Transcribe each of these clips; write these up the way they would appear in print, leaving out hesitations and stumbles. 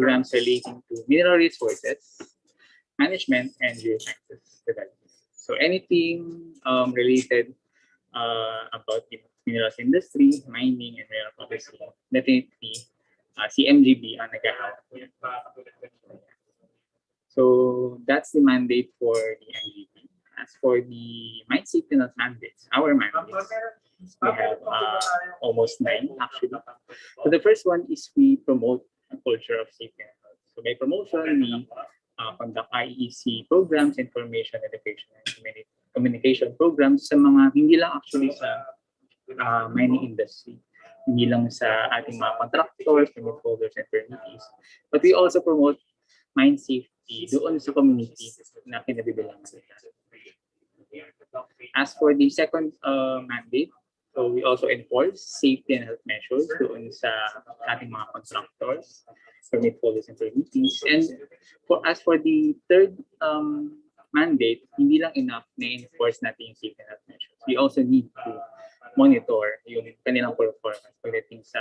programs relating to mineral resources, management, and geosciences development. So anything related about the minerals industry, mining, and mineral policy, definitely CMGB ang nag-ahawak. So that's the mandate for the MGB. As for the Mine Safety Net mandates, our mandates, we have almost 9 actually. So the first one is we promote a culture of safety and health. So by promotion, we conduct IEC programs, information, education, and communication programs sa mga hindi lang actually sa mining industry, hindi lang sa ating mga contractors, permit holders, and permittees, but we also promote mine safety doon sa community na kinabibilangan nila. As for the second mandate, so we also enforce safety and health measures doon sa ating mga contractors, permit holders, and permittees. And as for the third mandate, hindi lang enough na enforce natin yung safety and health measures. We also need to monitor yung kanilang performance pagdating sa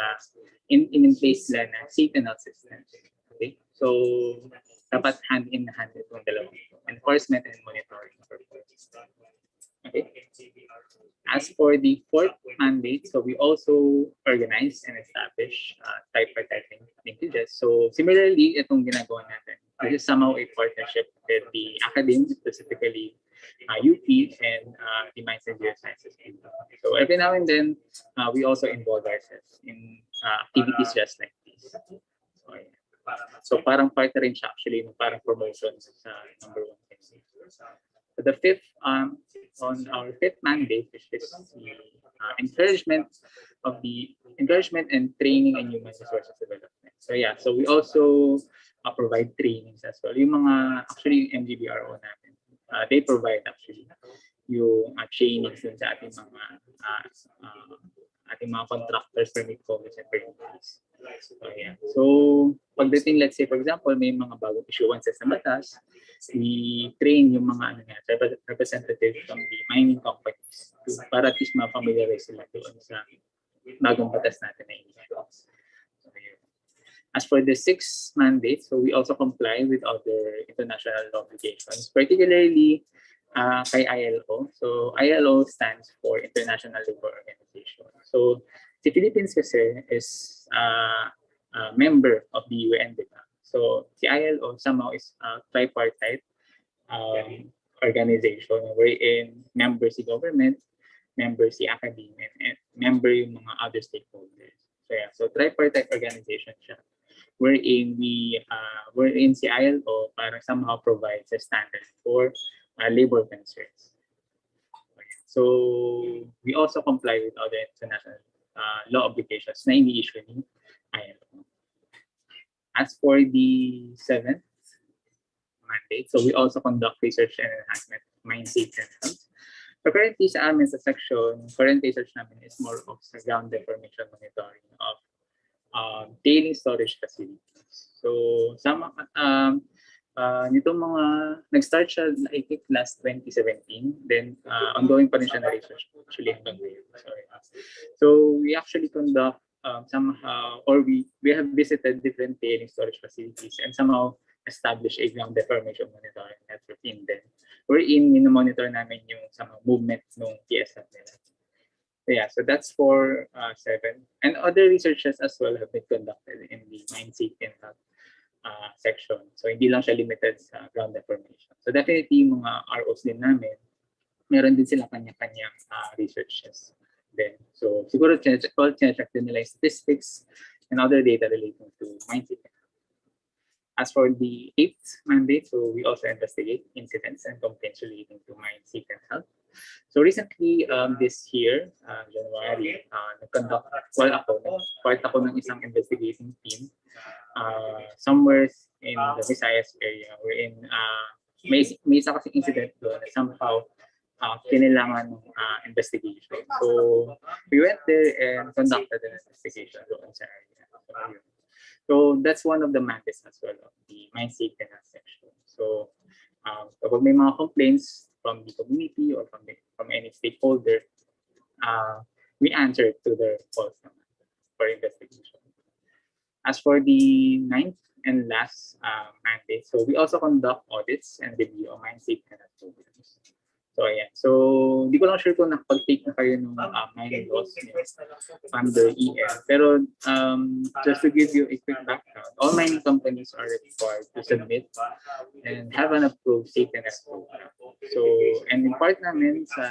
in-place lang na safety and health systems. Okay? So, dapat hand in hand itong dalawang enforcement and monitoring. Okay. As for the fourth mandate, so we also organize and establish tripartite linkages. So similarly, itong ginagawa natin, this is somehow a partnership with the academy, specifically UP and the Mines and Geosciences. So every now and then, we also involve ourselves in activities just like this. So parang part na rin siya actually, parang promotion sa number 1 thing. The fifth, on our fifth mandate, which is the encouragement and training and human resources development. So yeah, so we also provide trainings as well. Yung mga actually MGBRO namin, they provide actually yung trainings dun sa ating mga contractors, permit holders, and permittees. So yeah. So pagdating, let's say for example, may mga bagong issuances na batas, we train yung mga representatives from the mining companies para at least ma-familiarize sila doon sa bagong batas natin na issue. So, yeah. As for the sixth mandate, so we also comply with other international obligations, particularly kay ILO. So ILO stands for International Labour Organization. So the Philippines kasi is a member of the UN, diba? So the ILO somehow is a tripartite organization wherein members the government, members the academia, and member yung mga other stakeholders. So yeah, so tripartite organization siya, wherein si ILO para somehow provides a standard for labor concerns. So we also comply with other international law obligations na ini-issue ni ILO. As for the seventh mandate, so we also conduct research and enhancement of mine safety and health. So currently sa amin sa section, current research namin is more of sa ground deformation monitoring of tailing storage facilities. So some nitong mga nag-start siya I think last 2017, then ongoing pa rin siya na research actually hanggang ngayon. So we actually conduct somehow, or we have visited different tailing storage facilities and somehow establish a ground deformation monitoring network in them, wherein monitor namin yung somehow movement ng TSF nila. So yeah, so that's for 7. And other researches as well have been conducted in the mine safety and health section. So hindi lang siya limited sa ground deformation. So definitely mga ROs din namin, meron din sila kanya-kanyang researches. Then, so siguro check din nila yung statistics and other data relating to mine safety. As for the 8th mandate, so we also investigate incidents and complaints relating to mine safety and health. So recently, this year, January, nag-conduct, part ako ng isang investigating team somewhere in the Visayas area wherein may isa kasi incident doon na somehow kailangan ng investigation. So we went there and conducted an investigation doon sa area. So that's one of the mandates as well of the mine safety and health section. So kapag may mga complaints from the community or from any stakeholder, we answer to their calls for investigation. As for the 9th and last mandate. So we also conduct audits and review of mine safety programs. So ayan. So di ko lang sure kung nakapag-take na kayo ng mining laws under EN. Pero just to give you a quick background, all mining companies are required to submit and have an approved safety net program. So, and in part namin sa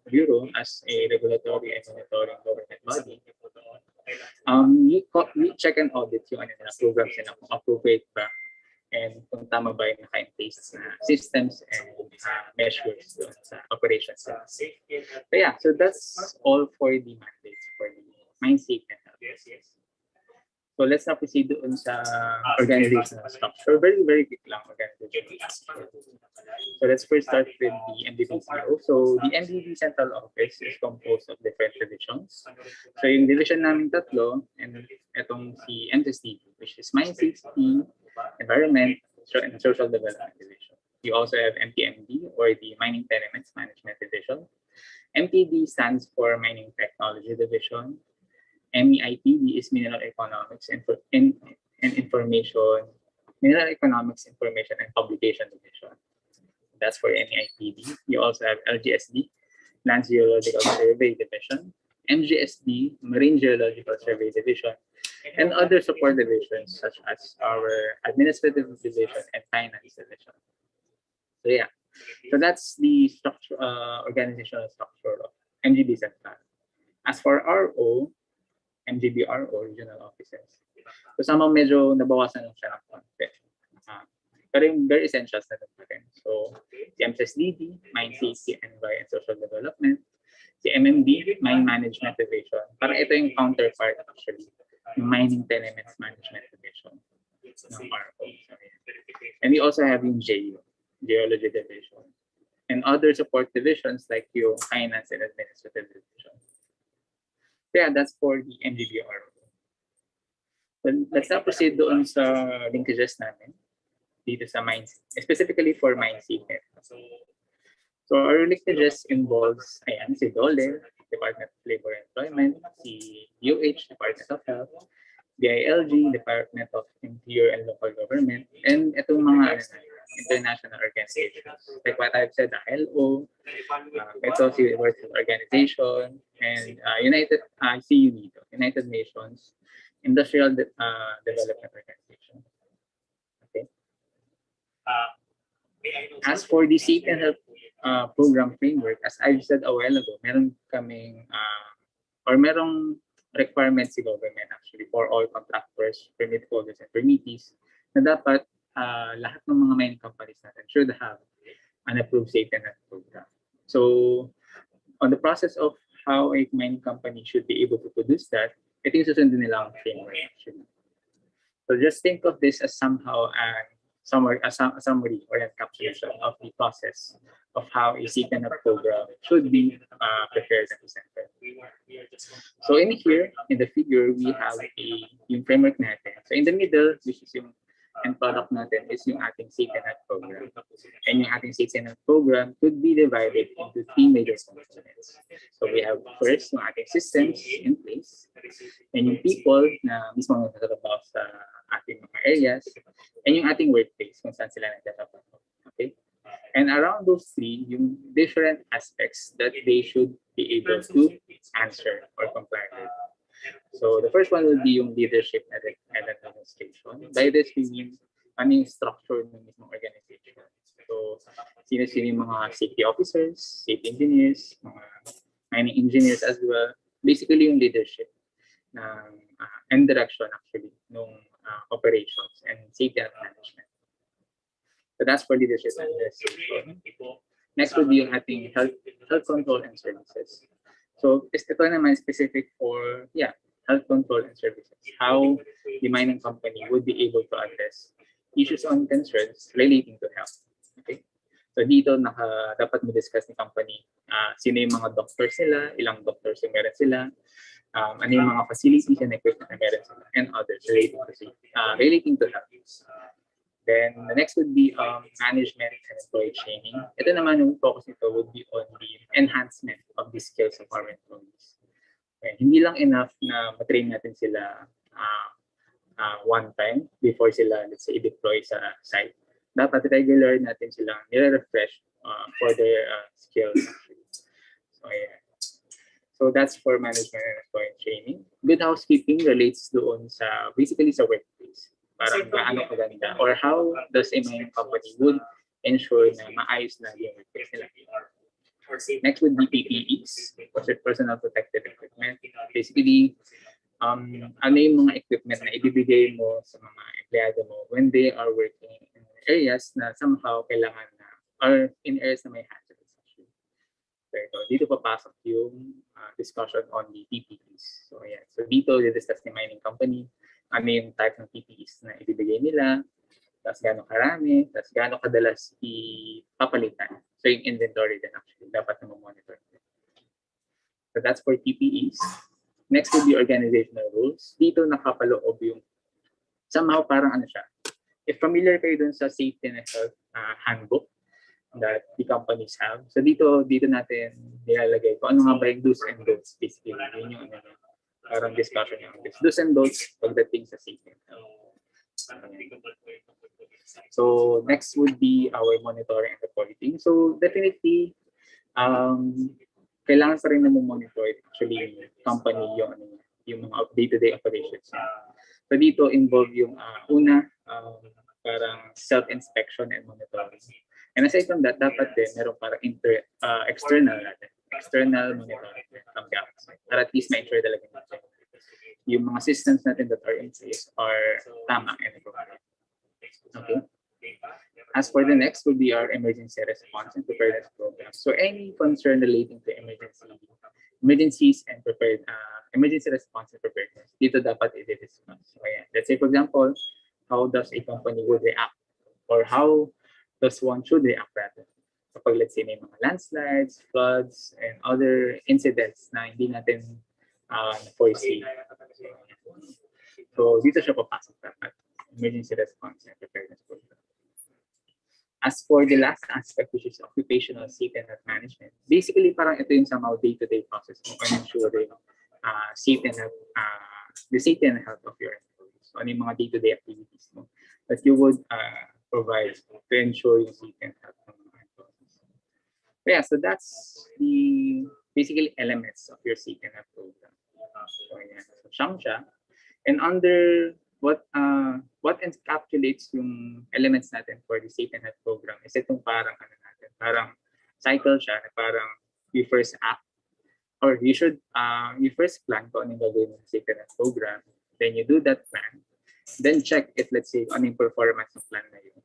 Bureau as a regulatory and monitoring government body, we check and audit yung ano na programs nila kung appropriate ba and kung tama ba yung naka-in-place na systems and measures doon sa operations. So yeah, so that's all for the mandates for the mine safety. So let's now proceed doon sa organizational structure. Very, very quick lang organizational structure. So let's first start with the MDBCO. So the MDB Central Office is composed of different divisions. So yung division namin tatlo, and itong si MSDB, which is Mine Safety, Environment, and Social Development Division. You also have MTMD, or the Mining Tenements Management Division. MTD stands for Mining Technology Division. MEITD is Mineral Economics and Information, Mineral Economics, Information, and Publication Division. That's for MEITD. You also have LGSD, Land Geological Survey Division, MGSD, Marine Geological Survey Division, and other support divisions such as our Administrative Division and Finance Division. So yeah, so that's the structure, organizational structure of MGB Central. As for RO, MGBRO, regional offices. So sama medyo nabawasan lang siya ng konti. Pero yung very essentials na pa rin. So si MSSDD, Mine Safety, Environment, and Social Development. Si MMD, Mine Management Division. Parang ito yung counterpart actually, yung Mining Tenements Management Division ng RO. And we also have yung JU, Geology Division. And other support divisions like yung Finance and Administrative Division. Yeah, that's for the MGBRO. Well, let's now proceed doon sa linkages namin dito sa mines, specifically for mine safety. So our linkages involves, ayan, si DOLE, Department of Labor and Employment, si UH, Department of Health, DILG, Department of Interior and Local Government, and itong mga international organizations. Like what I've said, the ILO, ito si World Health Organization, and United Nations Industrial Development Organization. Okay. As for the Safety and Health Program Framework, as I've said a while ago, meron kaming, merong requirements si government actually for all contractors, permit holders, and permittees na dapat lahat ng mga mining companies natin should have an approved safety net program. So, on the process of how a mining company should be able to produce that, ito yung susundin nila ang framework actually. So just think of this as somehow a summary or encapsulation of the process of how a safety net program should be prepared and presented. So in here, in the figure, we have yung framework natin. So in the middle, which is yung end product natin, is yung ating safety net program. And yung ating safety net program could be divided into three major components. So we have first yung ating systems in place, and yung people na mismo nagtatrabaho sa ating mga areas, and yung ating workplace kung saan sila nagtatrabaho. Okay? And around those three, yung different aspects that they should be able to answer or comply with. So the first one will be yung leadership and administration. By this we mean ano yung structure ng mismong organization. So sino-sino yung mga safety officers, safety engineers, mga mining engineers as well. Basically yung leadership and direction actually ng operations and safety and management. So that's for leadership and administration. Next would be yung ating health control and services. So ito naman specific for health control and services. How the mining company would be able to address issues on concerns relating to health. Okay. So dito dapat mo-discuss ni company sino yung mga doctors nila, ilang doctors yung meron sila, ano yung mga facilities and equipment na meron sila, and others relating to health. Then the next would be management and employee training. Ito naman yung focus nito would be on the enhancement of the skills of our employees. Okay. Hindi lang enough na matrain natin sila one time before sila, let's say, i-deploy sa site. Dapat regular natin silang nire-refresh for their skills. So, yeah. So that's for management and employee training. Good housekeeping relates doon sa, basically sa workplace. Parang gaano kaganda or how does a mining company would ensure na maayos na yung workplace nila. Next would be PPEs, personal protective equipment. Basically, ano yung mga equipment na ibibigay mo sa mga empleyado mo when they are working in areas na somehow kailangan na, or in areas na may hazards. So dito papasok yung discussion on the PPEs. So yeah, so dito discuss ni mining company ano yung type ng PPEs na ibibigay nila, tapos gaano karami, tapos gaano kadalas ipapalitan. So yung inventory din actually dapat na monitor. So that's for PPEs. Next would be organizational rules. Dito nakapaloob yung somehow parang ano siya. If familiar kayo dun sa safety and health handbook that the companies have. So dito natin nilalagay kung ano nga ba yung do's and don'ts basically. Yun yung parang discussion yung do's and don'ts pagdating sa safety and health. So next would be our monitoring and reporting. So definitely, kailangan pa rin na monitor actually yung company yung mga day-to-day operations. So dito involve yung una, parang self-inspection and monitoring. And aside from that, dapat din meron parang external monitoring from the outside. Para at least ma-ensure talaga natin yung mga systems natin that are in place are tama and appropriate. Okay. As for the next will be our emergency response and preparedness program. So any concern relating to emergencies and emergency response and preparedness, dito dapat i-discuss. So yeah, let's say for example, how does a company would react or how does one should react rather kapag let's say may mga landslides, floods, and other incidents na hindi natin foresee. So dito siya papasok dapat, emergency response and preparedness program. As for the last aspect, which is occupational safety and health management, basically parang ito yung somehow day-to-day process mo on ensuring safety and health, the safety and health of your employees. So ano yung mga day-to-day activities mo that you would provide to ensure yung safety and health ng mga employees. So yeah, so that's the basically elements of your safety and health program. So yeah, so siyang siya. And under what encapsulates yung elements natin for the safety and health program is itong parang parang cycle siya na parang you first act or you first plan kung ano yung gagawin ng safety and health program, then you do that plan, then check if let's say ano yung performance ng plan na yun.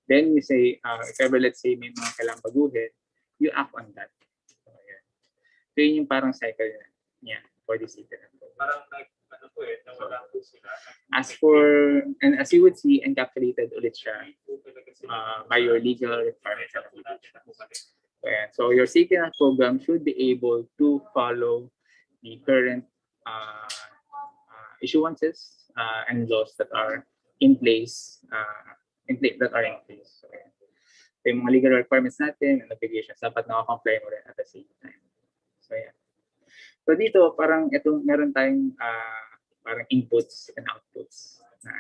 Then you say, if ever let's say may mga kailangang baguhin, you act on that. So, yeah. So yun yung parang cycle niya for the safety and health program. As you would see, encapsulated ulit siya by your legal requirements and obligations. So your safety and health program should be able to follow the current issuances and laws that are in place. So, yung mga legal requirements natin and obligations dapat naka-comply mo rin at the same time. So yeah. So dito parang meron tayong parang inputs and outputs na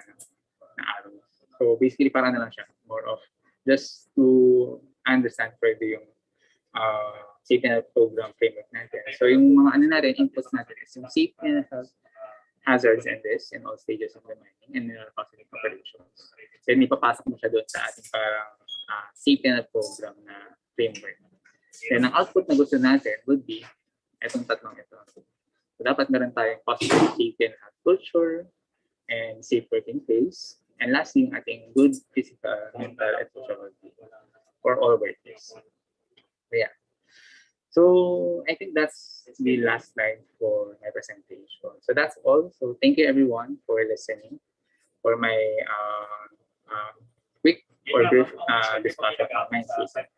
arrows. So basically parang na lang siya, more of just to understand further yung safety and health program framework natin. So yung mga natin, inputs natin is yung safety and health hazards and risks in all stages of the mining and mineral processing operations. So may papasok mo siya doon sa ating parang safety and health program na framework. Then ang output na gusto natin would be itong tatlong ito. So dapat meron tayong positive safety and health culture and safe working place. And lastly, yung ating good physical, mental, and social well-being for all workers. So yeah. So I think that's the last slide for my presentation. So that's all. So thank you everyone for listening for my quick or brief discussion on my season.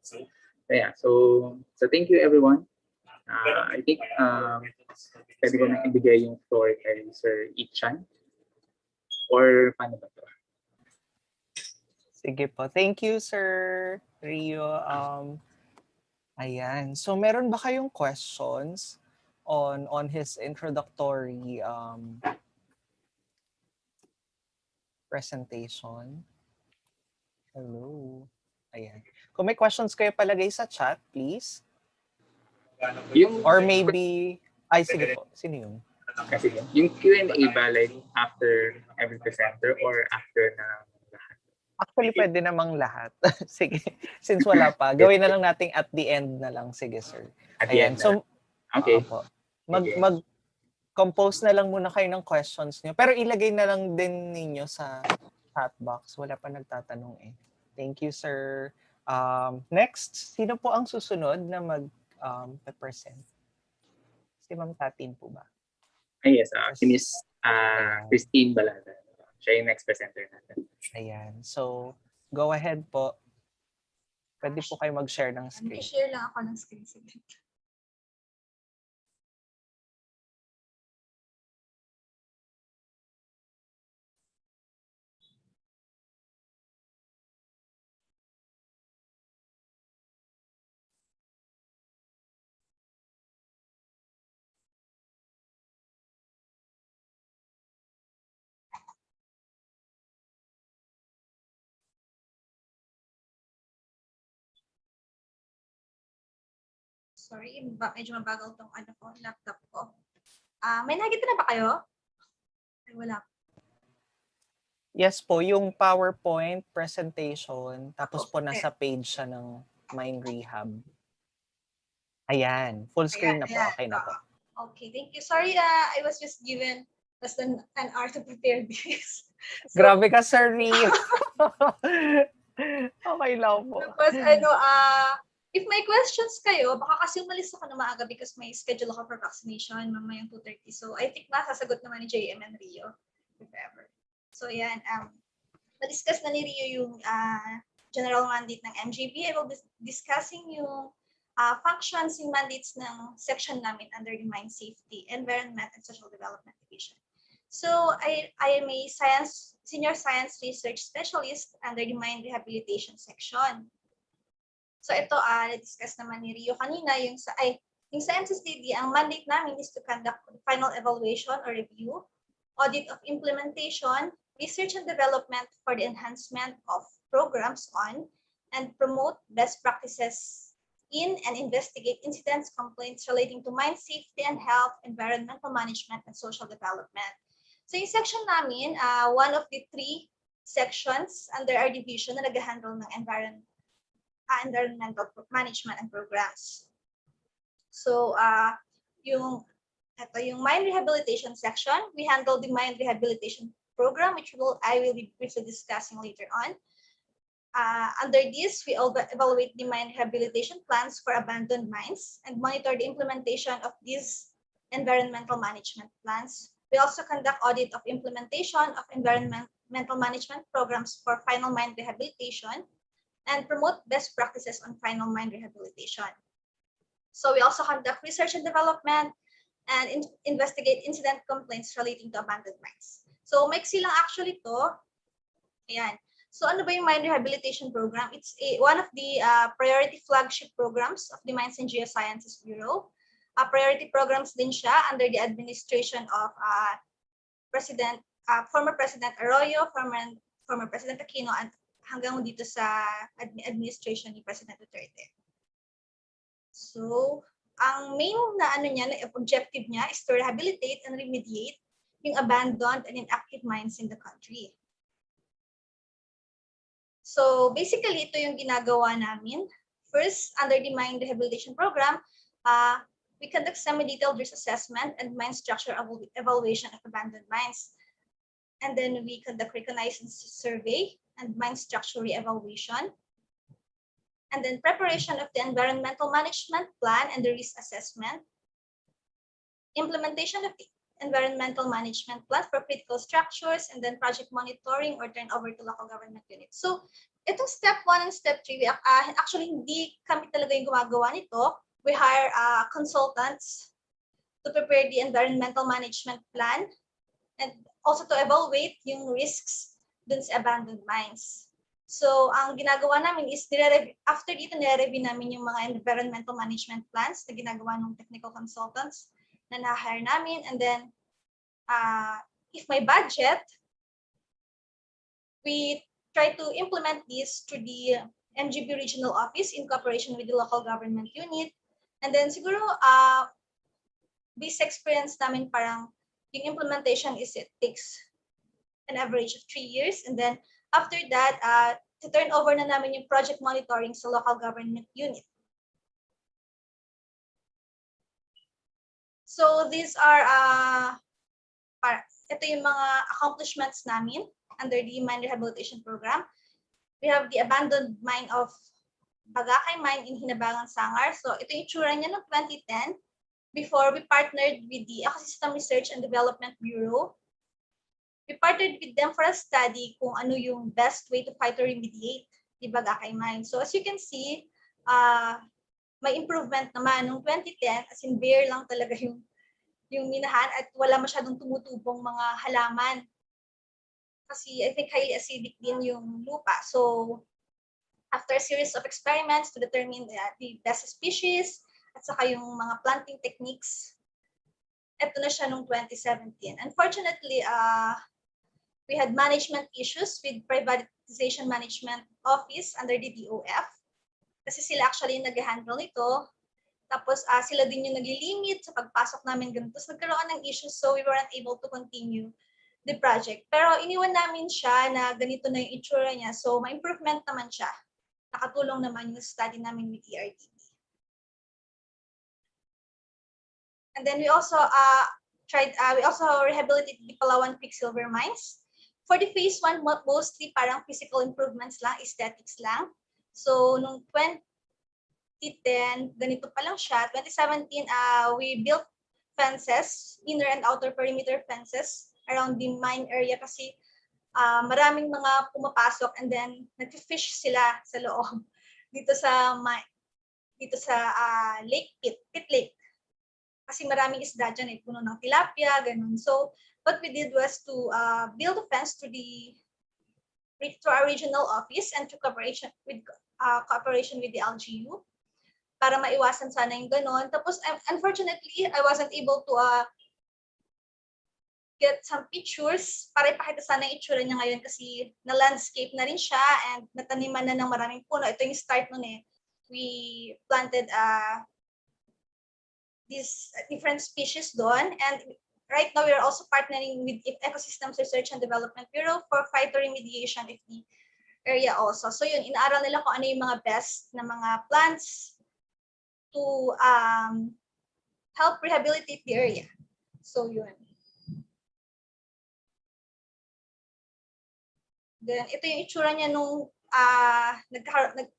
So yeah. So thank you everyone. I think pwede ko nang ibigay yung floor kay Sir Ichan or paano ba to? Sige po. Thank you, Sir Rio. Ayan. So meron ba kayong questions on his introductory presentation. Hello. Ayan. Kung may questions kayo, palagay sa chat, please. Yung, Or maybe, ay sige po, sino yun? kasi yung Q&A ba, like, after every presenter or after na lahat? Actually, pwede namang lahat. Sige, since wala pa, gawin na lang nating at the end na lang. Sige, sir. At the Ayan, end na so, Okay. opo. Sige. Mag-compose na lang muna kayo ng questions niyo. Pero ilagay na lang din ninyo sa chat box. Wala pa nagtatanong eh. Thank you, sir. Next, sino po ang susunod na mag-present? Si Ma'am Tatin po ba? Yes, si Miss Ayan. Christine Balada. Siya yung next presenter natin. Ayan. So, go ahead po. Pwede po kayo mag-share ng screen. Mag-share lang ako ng screen. Sige. Sorry, medyo mabagal tong laptop ko. May nakita na ba kayo? Ay, wala. Yes po, yung PowerPoint presentation, tapos po Okay. nasa page siya ng Mind Rehab. Ayan, full screen na po, Ayan. okay na po. Okay, thank you. Sorry, I was just given less than an hour to prepare this. So, Grabe ka, Sir Rio. Okay lang po. tapos, if may questions kayo, baka kasi umalis ako na maaga because may schedule ako for vaccination mamayang 2:30. So, I think masasagot naman ni JM and Rio, if ever. So, yan. Na-discuss na ni Rio yung general mandate ng MJB. I will be discussing yung functions and mandates ng section namin under the Mine Safety, Environment, and Social Development Division. So, I am a senior science research specialist under the Mine Rehabilitation section. So, ito, na-discuss naman ni Rio kanina, yung sa MCSTD, ang mandate namin is to conduct final evaluation or review, audit of implementation, research and development for the enhancement of programs on, and promote best practices in and investigate incidents, complaints relating to mine safety and health, environmental management, and social development. So yung section namin, one of the 3 sections under our division na nag-handle ng environmental management and programs. So yung mine rehabilitation section, we handle the mine rehabilitation program, which I will be briefly discussing later on. Under this, we evaluate the mine rehabilitation plans for abandoned mines and monitor the implementation of these environmental management plans. We also conduct audit of implementation of environmental management programs for final mine rehabilitation and promote best practices on final mine rehabilitation. So we also conduct research and development and investigate incident complaints relating to abandoned mines. So maiksi lang actually to. Ayan. So ano ba yung mine rehabilitation program? It's one of the priority flagship programs of the Mines and Geosciences Bureau. Priority programs din siya under the administration of former President Arroyo, former President Aquino, at hanggang dito sa administration ni President Duterte. So, ang main na objective niya is to rehabilitate and remediate yung abandoned and inactive mines in the country. So, basically, ito yung ginagawa namin. First, under the mine rehabilitation program, we conduct semi-detailed risk assessment and mine structure evaluation of abandoned mines. And then we conduct reconnaissance survey and mine structure re-evaluation. And then preparation of the environmental management plan and the risk assessment. Implementation of the environmental management plan for critical structures, and then project monitoring or turnover to local government units. So, itong step 1 and step 3, actually hindi kami talaga yung gumagawa nito. We hire consultants to prepare the environmental management plan and also to evaluate yung risks dun sa abandoned mines. So, ang ginagawa namin is, after dito, nire-review namin yung mga environmental management plans na ginagawa ng technical consultants na na-hire namin. And then, if may budget, we try to implement this through the MGB regional office in cooperation with the local government unit. And then siguro, this experience namin parang yung implementation is it takes an average of 3 years. And then after that, to turn over na namin yung project monitoring sa local government unit. So these are, ito yung mga accomplishments namin under the mine rehabilitation program. We have the abandoned mine of Bagakay Mine in Hinabangan, Sangar. So ito yung itsura niya noong 2010 before we partnered with the Ecosystem Research and Development Bureau. We partnered with them for a study kung ano yung best way to fight or remediate the Bagakay Mine. So as you can see, may improvement naman noong 2010, as in bare lang talaga yung minahan at wala masyadong tumutubong mga halaman. Kasi I think highly acidic din yung lupa. So after a series of experiments to determine the best species at saka yung mga planting techniques, ito na siya noong 2017. Unfortunately, we had management issues with Privatization Management Office under the DOF. Kasi sila actually yung nag-handle nito. Tapos sila din yung nag-limit sa pagpasok namin ganito. So nagkaroon ng issues, so we weren't able to continue the project. Pero iniwan namin siya na ganito na yung itsura niya. So may improvement naman siya. Nakatulong naman yung study namin with ERDB. And then we also rehabilitated the Palawan Quicksilver Mines. For the phase 1, mostly parang physical improvements lang, aesthetics lang. So nung 2010, ganito pa lang siya. 2017, we built fences, inner and outer perimeter fences around the mine area kasi maraming mga pumapasok and then nag-fish sila sa loob dito sa lake pit lake. Kasi maraming isda dyan, puno ng tilapia, ganun. So what we did was to build a fence to our regional office and to cooperation with the LGU para maiwasan sana yung ganun. Tapos unfortunately, I wasn't able to get some pictures para ipakita sana yung itsura niya ngayon kasi na-landscape na rin siya and nataniman na ng maraming puno. Ito yung start nun eh. We planted these different species doon, and right now we are also partnering with Ecosystems Research and Development Bureau for phytoremediation of the area also. So yun, inaaral nila kung ano yung mga best na mga plants to help rehabilitate the area. So yun. Then ito yung itsura niya nung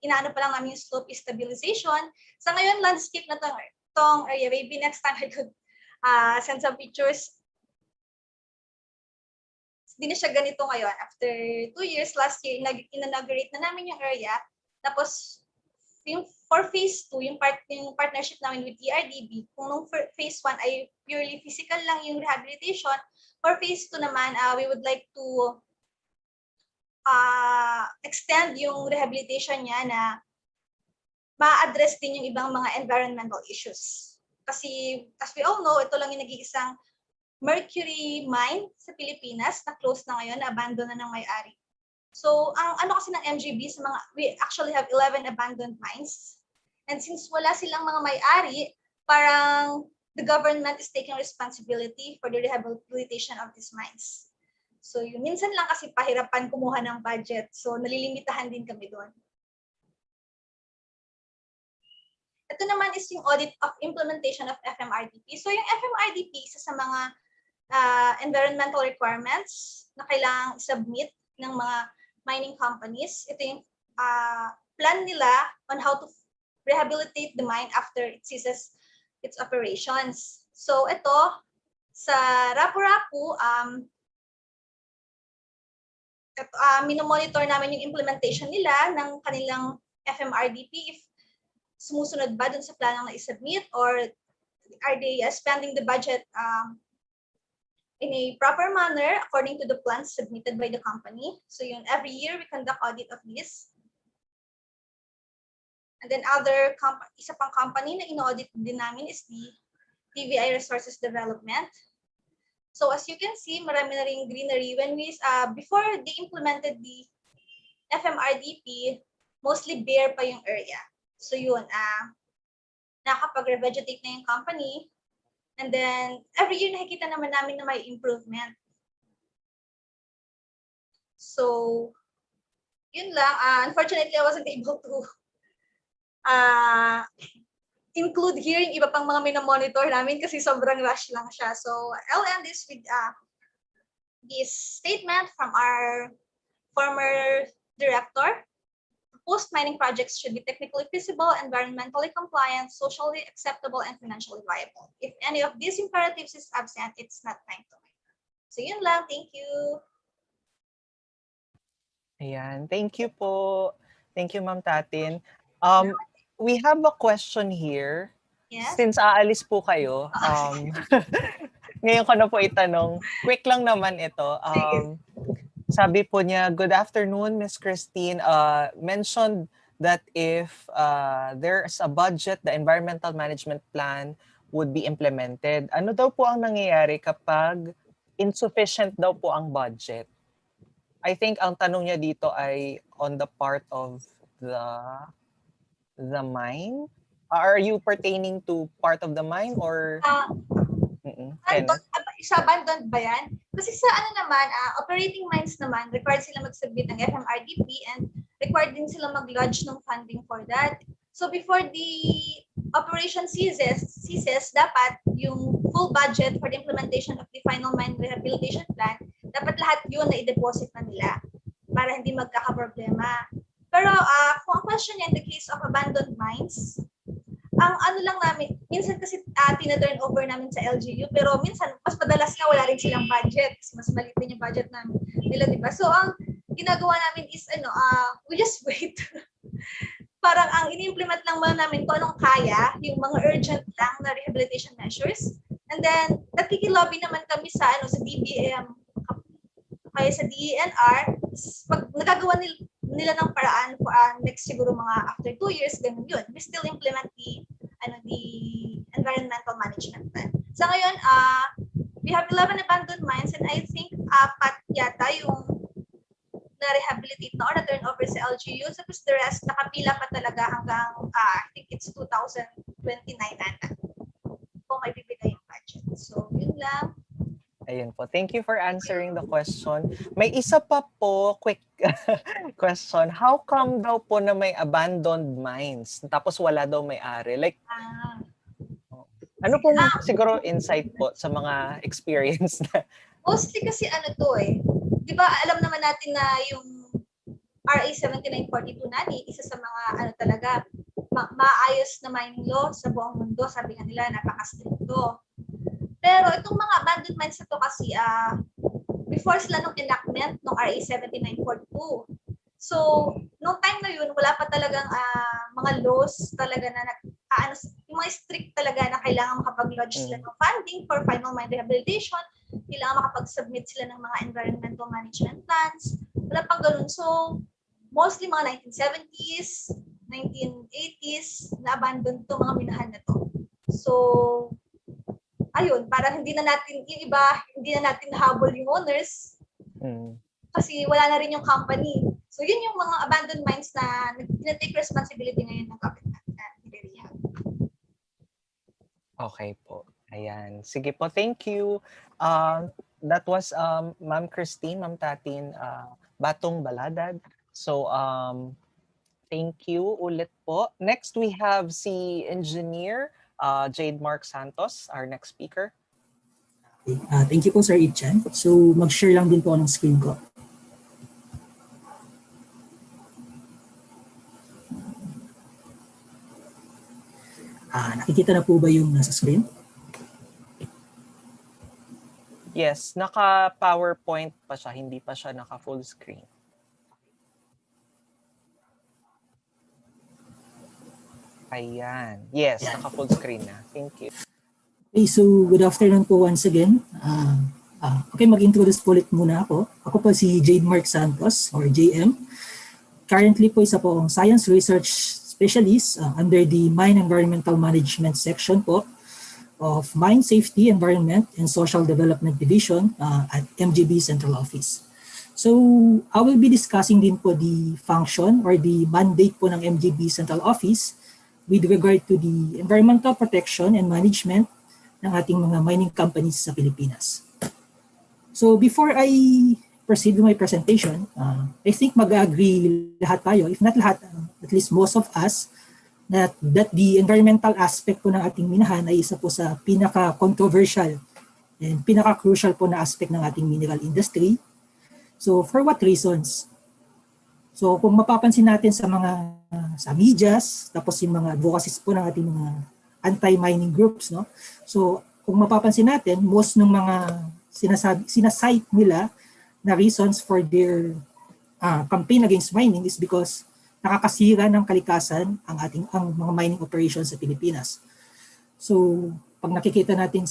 inaano pa lang namin yung slope stabilization. Sa ngayon, landscape na tong area. Maybe next time I could send some pictures. Hindi na siya ganito ngayon. After 2 years, last year, inaugurate na namin yung area. Tapos, yung for phase 2, yung partnership namin with ERDB, kung nung phase 1 ay purely physical lang yung rehabilitation, for phase 2 naman, we would like to extend yung rehabilitation niya na ma-address din yung ibang mga environmental issues. Kasi, as we all know, ito lang yung nag-iisang mercury mine sa Pilipinas na close na ngayon, na-abandon na ng may-ari. So, ang ano kasi ng MGB, we actually have 11 abandoned mines. And since wala silang mga may-ari, parang the government is taking responsibility for the rehabilitation of these mines. So, yun, minsan lang kasi pahirapan kumuha ng budget. So, nalilimitahan din kami doon. Ito naman is yung audit of implementation of FMRDP. So yung FMRDP, isa sa mga environmental requirements na kailangang submit ng mga mining companies. Ito yung plan nila on how to rehabilitate the mine after it ceases its operations. So ito, sa Rapu-Rapu, minomonitor namin yung implementation nila ng kanilang FMRDP, if sumusunod ba dun sa planong na isubmit, or are they spending the budget in a proper manner according to the plans submitted by the company. So yun, every year we conduct audit of this. And then isa pang company na in-audit din namin is the TVI Resources Development. So as you can see, marami na ring greenery. When we, before they implemented the FMRDP, mostly bare pa yung area. So yun, nakapag-revegetate na yung company. And then, every year nakikita naman namin na may improvement. So, yun lang. Unfortunately, I wasn't able to include here yung iba pang mga minamonitor namin kasi sobrang rush lang siya. So, I'll end this with this statement from our former director. Proposed mining projects should be technically feasible, environmentally compliant, socially acceptable, and financially viable. If any of these imperatives is absent, it's not time to mine. So yun lang. Thank you. Ayan. Thank you po. Thank you, Ma'am Tatin. We have a question here. Yes. Since aalis po kayo, ngayon ko na po itanong. Quick lang naman ito. Sabi po niya, good afternoon, Ms. Christine. Mentioned that if there's a budget, the environmental management plan would be implemented. Ano daw po ang nangyayari kapag insufficient daw po ang budget? I think ang tanong niya dito ay on the part of the mine. Are you pertaining to part of the mine or? Abandoned ba yan? Kasi sa operating mines naman, required sila mag-submit ng FMRDP and required din sila mag-lodge ng funding for that. So before the operation ceases, dapat yung full budget for the implementation of the final mine rehabilitation plan, dapat lahat yun na i-deposit na nila para hindi magkakaproblema. Pero kung ang question niya in the case of abandoned mines, ang lang namin, minsan kasi tina-turn over namin sa LGU, pero minsan mas madalas nga wala rin silang budget. Mas maliit din yung budget namin nila, di ba? So ang ginagawa namin is we just wait. Parang ang ini-implement lang muna namin kung anong kaya, yung mga urgent lang na rehabilitation measures. And then nakikilobby naman kami sa sa DBM, kaya sa DENR, pag nagagawa nila ng paraan next siguro mga after 2 years, ganun yun. We still implement the environmental management plan. Sa ngayon, we have 11 abandoned mines and I think 4 yata yung na-rehabilitate na or na-turn over sa LGU. Tapos the rest, nakapila pa talaga hanggang, I think it's 2029 ata. Kung may bibigay yung budget. So, yun lang. Ayun po. Thank you for answering the question. May isa pa po, quick question. How come daw po na may abandoned mines tapos wala daw may-ari? Like, ano pong siguro insight po sa mga experience na? Mostly kasi di ba alam naman natin na yung RA 7942 natin, isa sa mga talaga, maayos na mining law sa buong mundo. Sabi nga nila, napaka-stricto. Pero itong mga abandoned mines na to kasi, before sila nung enactment ng RA 7942. So, nung time na yun, wala pa talagang mga laws talaga na yung mga strict talaga na kailangan makapag-lodge sila ng funding for final mine rehabilitation, kailangan makapag-submit sila ng mga environmental management plans. Wala pang ganun. So, mostly mga 1970s, 1980s, na-abandoned to mga minahan na to. So, ayun, parang hindi na natin nahabol yung owners kasi wala na rin yung company. So yun yung mga abandoned mines na tinatake responsibility ngayon ng government na i-rehab. Okay po. Ayan. Sige po, thank you. That was Ma'am Christine, Ma'am Tatin, Batong Baladad. So thank you ulit po. Next we have si Engineer Jade Mark Santos, our next speaker. Okay. Thank you po, Sir Ichan. So, mag-share lang din po ng screen ko. Nakikita na po ba yung nasa screen? Yes, naka-PowerPoint pa siya, hindi pa siya naka-full screen. Ayan. Yes, naka-full screen na. Thank you. Okay, so good afternoon po once again. Okay, mag-introduce po ulit muna ako. Ako po si Jade Mark Santos or JM. Currently po isa po ang Science Research Specialist under the Mine Environmental Management section po of Mine Safety, Environment, and Social Development Division at MGB Central Office. So I will be discussing din po the function or the mandate po ng MGB Central Office with regard to the environmental protection and management ng ating mga mining companies sa Pilipinas. So before I proceed with my presentation, I think mag-agree lahat tayo, if not lahat, at least most of us, that the environmental aspect po ng ating minahan ay isa po sa pinaka-controversial and pinaka-crucial po na aspect ng ating mineral industry. So for what reasons? So kung mapapansin natin sa medias, tapos yung mga advocacies po ng ating mga anti-mining groups, no? So kung mapapansin natin, most ng mga sinasite nila na reasons for their campaign against mining is because nakakasira ng kalikasan ang mga mining operations sa Pilipinas. So pag nakikita natin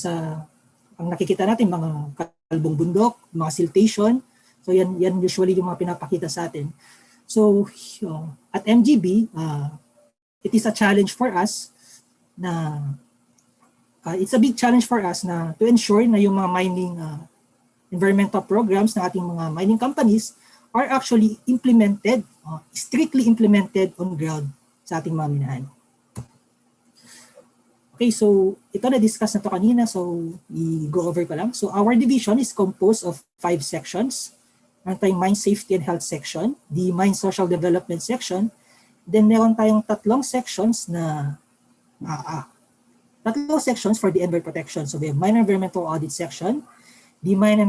mga kalbong bundok, mga siltation, so yan usually yung mga pinapakita sa atin. So at MGB, it is a challenge for us na it's a big challenge for us na to ensure na yung mga mining environmental programs ng ating mga mining companies are actually implemented, strictly implemented on ground sa ating mga minahan. Okay, so ito na-discuss na to kanina, so i-go over ko lang. So our division is composed of 5 sections. Meron tayong Mine Safety and Health section, the Mine Social Development section, then meron tayong tatlong sections for the environmental protection. So we have Mine Environmental Audit section, the Mine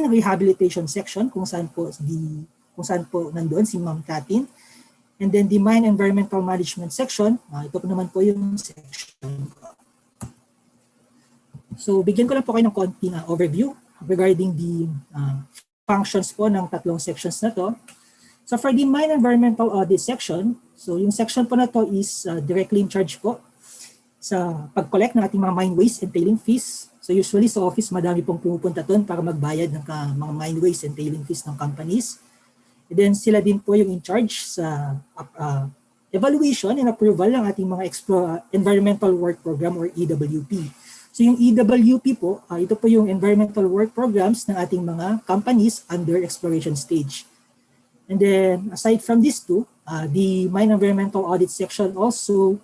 Rehabilitation section, kung saan po nandoon si Ma'am Katin, and then the Mine Environmental Management section, ito po naman po yung section ko. So bigyan ko lang po kayo ng konting overview regarding the functions po ng tatlong sections na to. So for the Mine Environmental Audit section, so yung section po na to is directly in charge po sa pag-collect ng ating mga mine waste and tailing fees. So usually sa office, madami pong pumupunta doon para magbayad ng mga mine waste and tailing fees ng companies. And then sila din po yung in charge sa evaluation and approval ng ating mga Environmental Work Program or EWP. So yung EWP po, ito po yung environmental work programs ng ating mga companies under exploration stage. And then aside from these two, the Mine Environmental Audit section also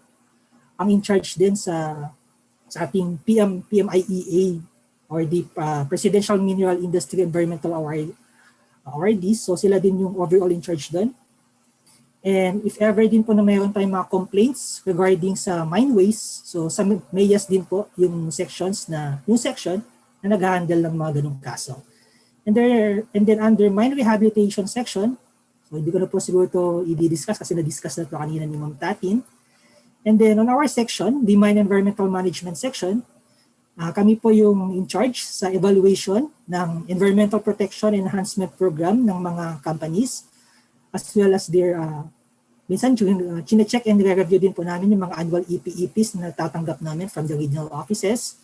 ang in charge din sa ating PMIEA or the Presidential Mineral Industry Environmental Awardees. So sila din yung overall in charge doon. And if ever din po na mayroon tayong mga complaints regarding sa mine waste, so sa MEIAS din po yung section na nag-handle ng mga ganung kaso. And then under Mine Rehabilitation section, so hindi ko na po siguro ito i-discuss kasi na-discuss na ito kanina ni Ma'am Tatin. And then on our section, the Mine Environmental Management section, kami po yung in charge sa evaluation ng Environmental Protection Enhancement Program ng mga companies, as well as their, minsan chine-check and re-review din po namin yung mga annual EPEPs na natatanggap namin from the regional offices,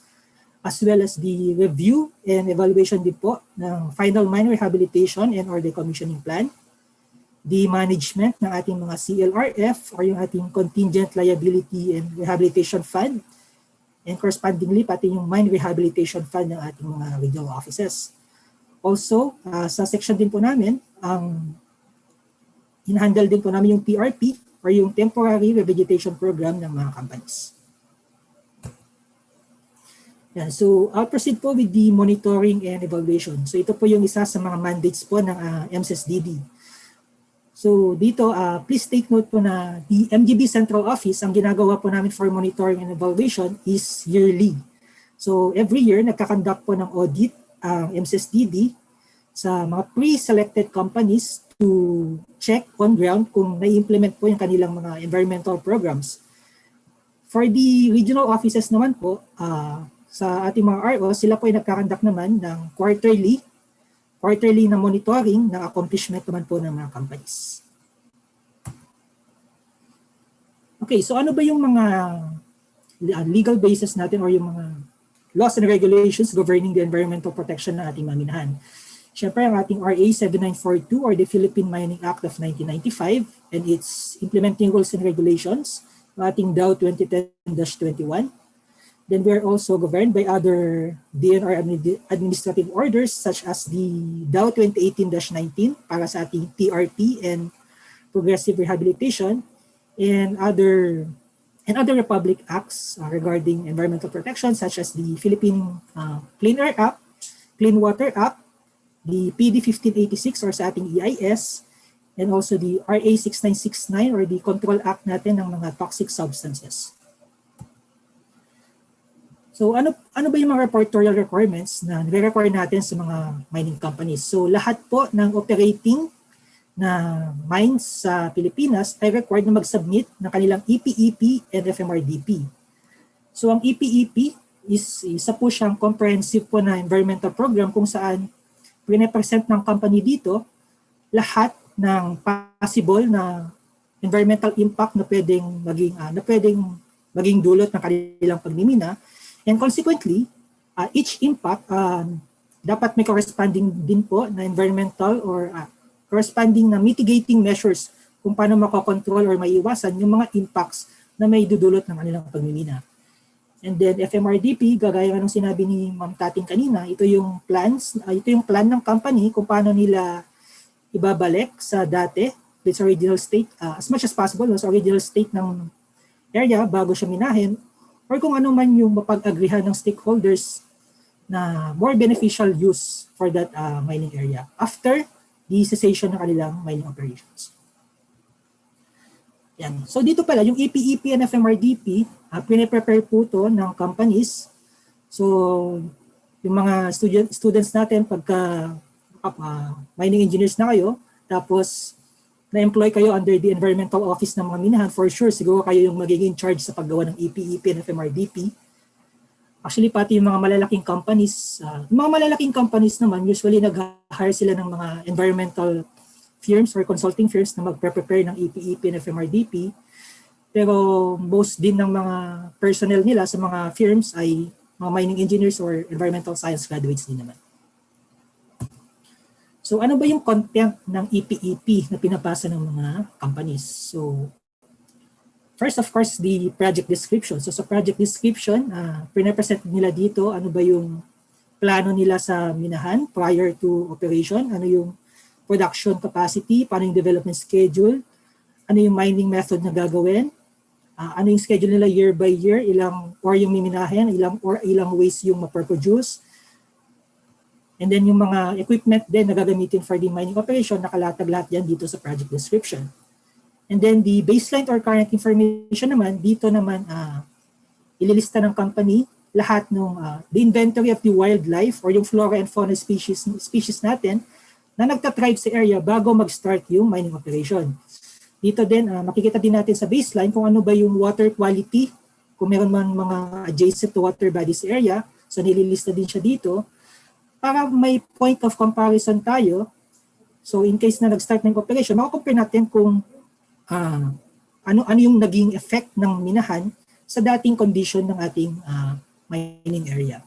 as well as the review and evaluation din po ng final mine rehabilitation and or decommissioning plan, the management ng ating mga CLRF or yung ating Contingent Liability and Rehabilitation Fund, and correspondingly pati yung Mine Rehabilitation Fund ng ating mga regional offices. Also, sa section din po namin, in-handle din po namin yung TRP or yung Temporary Revegetation Program ng mga companies. Yan, so I'll proceed po with the monitoring and evaluation. So ito po yung isa sa mga mandates po ng MSSDD. So dito, please take note po na the MGB Central Office, ang ginagawa po namin for monitoring and evaluation is yearly. So every year, nagkakandak po ng audit ang MSSDD sa mga pre-selected companies to check on ground kung na-implement po yung kanilang mga environmental programs. For the regional offices naman po, sa ating mga RO, sila po ay nagkakandak naman ng quarterly na monitoring ng accomplishment naman po ng mga companies. Okay, so ano ba yung mga legal basis natin or yung mga laws and regulations governing the environmental protection ng ating maminahan? Siyempre, ang ating RA 7942 or the Philippine Mining Act of 1995 and its implementing rules and regulations, ang ating DAO 2010-21. Then we are also governed by other DNR administrative orders such as the DAO 2018-19 para sa ating TRT and progressive rehabilitation, and other republic acts regarding environmental protection such as the Philippine Clean Air Act, Clean Water Act, the PD 1586 or sa ating EIS, and also the RA 6969 or the Control Act natin ng mga toxic substances. So ano ba yung mga reportorial requirements na nire-require natin sa mga mining companies? So lahat po ng operating na mines sa Pilipinas ay required na mag-submit ng kanilang EPEP and FMRDP. So ang EPEP is isa po siyang comprehensive po na environmental program kung saan pine-present ng company dito lahat ng possible na environmental impact na pwedeng maging dulot ng kanilang pagmimina. And consequently, each impact dapat may corresponding din po na environmental or corresponding na mitigating measures kung paano makokontrol or maiiwasan yung mga impacts na may dudulot ng kanilang pagmimina. And then FMRDP, gagaya ng sinabi ni Ma'am Tating kanina, ito yung plan ng company kung paano nila ibabalik sa dati, sa original state, as much as possible, sa original state ng area bago siya minahin, or kung ano man yung mapag-agrihan ng stakeholders na more beneficial use for that mining area after the cessation ng kanilang mining operations. Yan. So dito pala, yung EPEP and FMRDP, pine-prepare po ito ng companies. So yung mga students natin, pagka mining engineers na kayo, tapos na-employ kayo under the environmental office ng mga minahan, for sure, siguro kayo yung magiging charge sa paggawa ng EPEP and FMRDP. Actually, pati yung mga malalaking companies, naman, usually nag-hire sila ng mga environmental firms or consulting firms na mag-prepare ng EPEP and FMRDP. Pero most din ng mga personnel nila sa mga firms ay mga mining engineers or environmental science graduates din naman. So ano ba yung content ng EPEP na pinapasa ng mga companies? So first, of course, the project description. So sa project description, pinapresent nila dito ano ba yung plano nila sa minahan prior to operation, ano yung production capacity, paano yung development schedule, ano yung mining method na gagawin, ano yung schedule nila year by year, ilang ore yung miminahin, ilang waste yung maproduce. And then yung mga equipment din na gagamitin for the mining operation, nakalatag lahat yan dito sa project description. And then the baseline or current information naman, dito naman ililista ng company lahat ng the inventory of the wildlife or yung flora and fauna species natin na nagtatribe sa area bago mag-start yung mining operation. Dito din, makikita din natin sa baseline kung ano ba yung water quality, kung meron man mga adjacent to water bodies area, so nililista din siya dito, para may point of comparison tayo. So in case na nag-start ng operation, makakompare natin kung ano yung naging effect ng minahan sa dating condition ng ating mining area.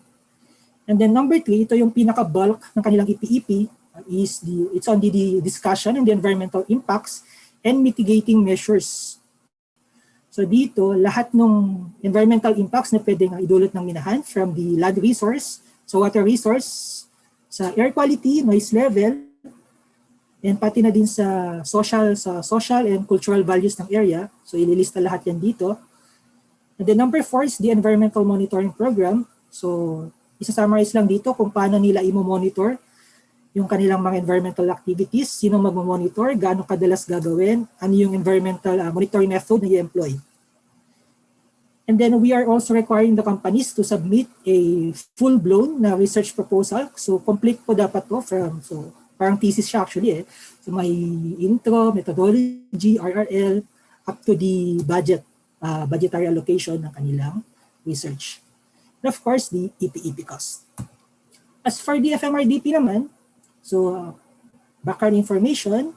And then number 3, ito yung pinaka-bulk ng kanilang EPEP, it's on the discussion and the environmental impacts and mitigating measures. So dito, lahat ng environmental impacts na pwedeng idulot ng minahan, from the land resource, sa water resource, sa air quality, noise level, and pati na din sa social and cultural values ng area. So ililista lahat yan dito. And then number 4 is the environmental monitoring program. So isa-summarize lang dito kung paano nila i-monitor yung kanilang mga environmental activities, sino mag-monitor, gaano kadalas gagawin, ano yung environmental monitoring method na i-employ. And then we are also requiring the companies to submit a full-blown na research proposal. So complete po dapat po so parang thesis siya actually. So may intro, methodology, RRL, up to the budgetary allocation ng kanilang research. And of course, the EPEP cost. As for the FMRDP naman, so background information,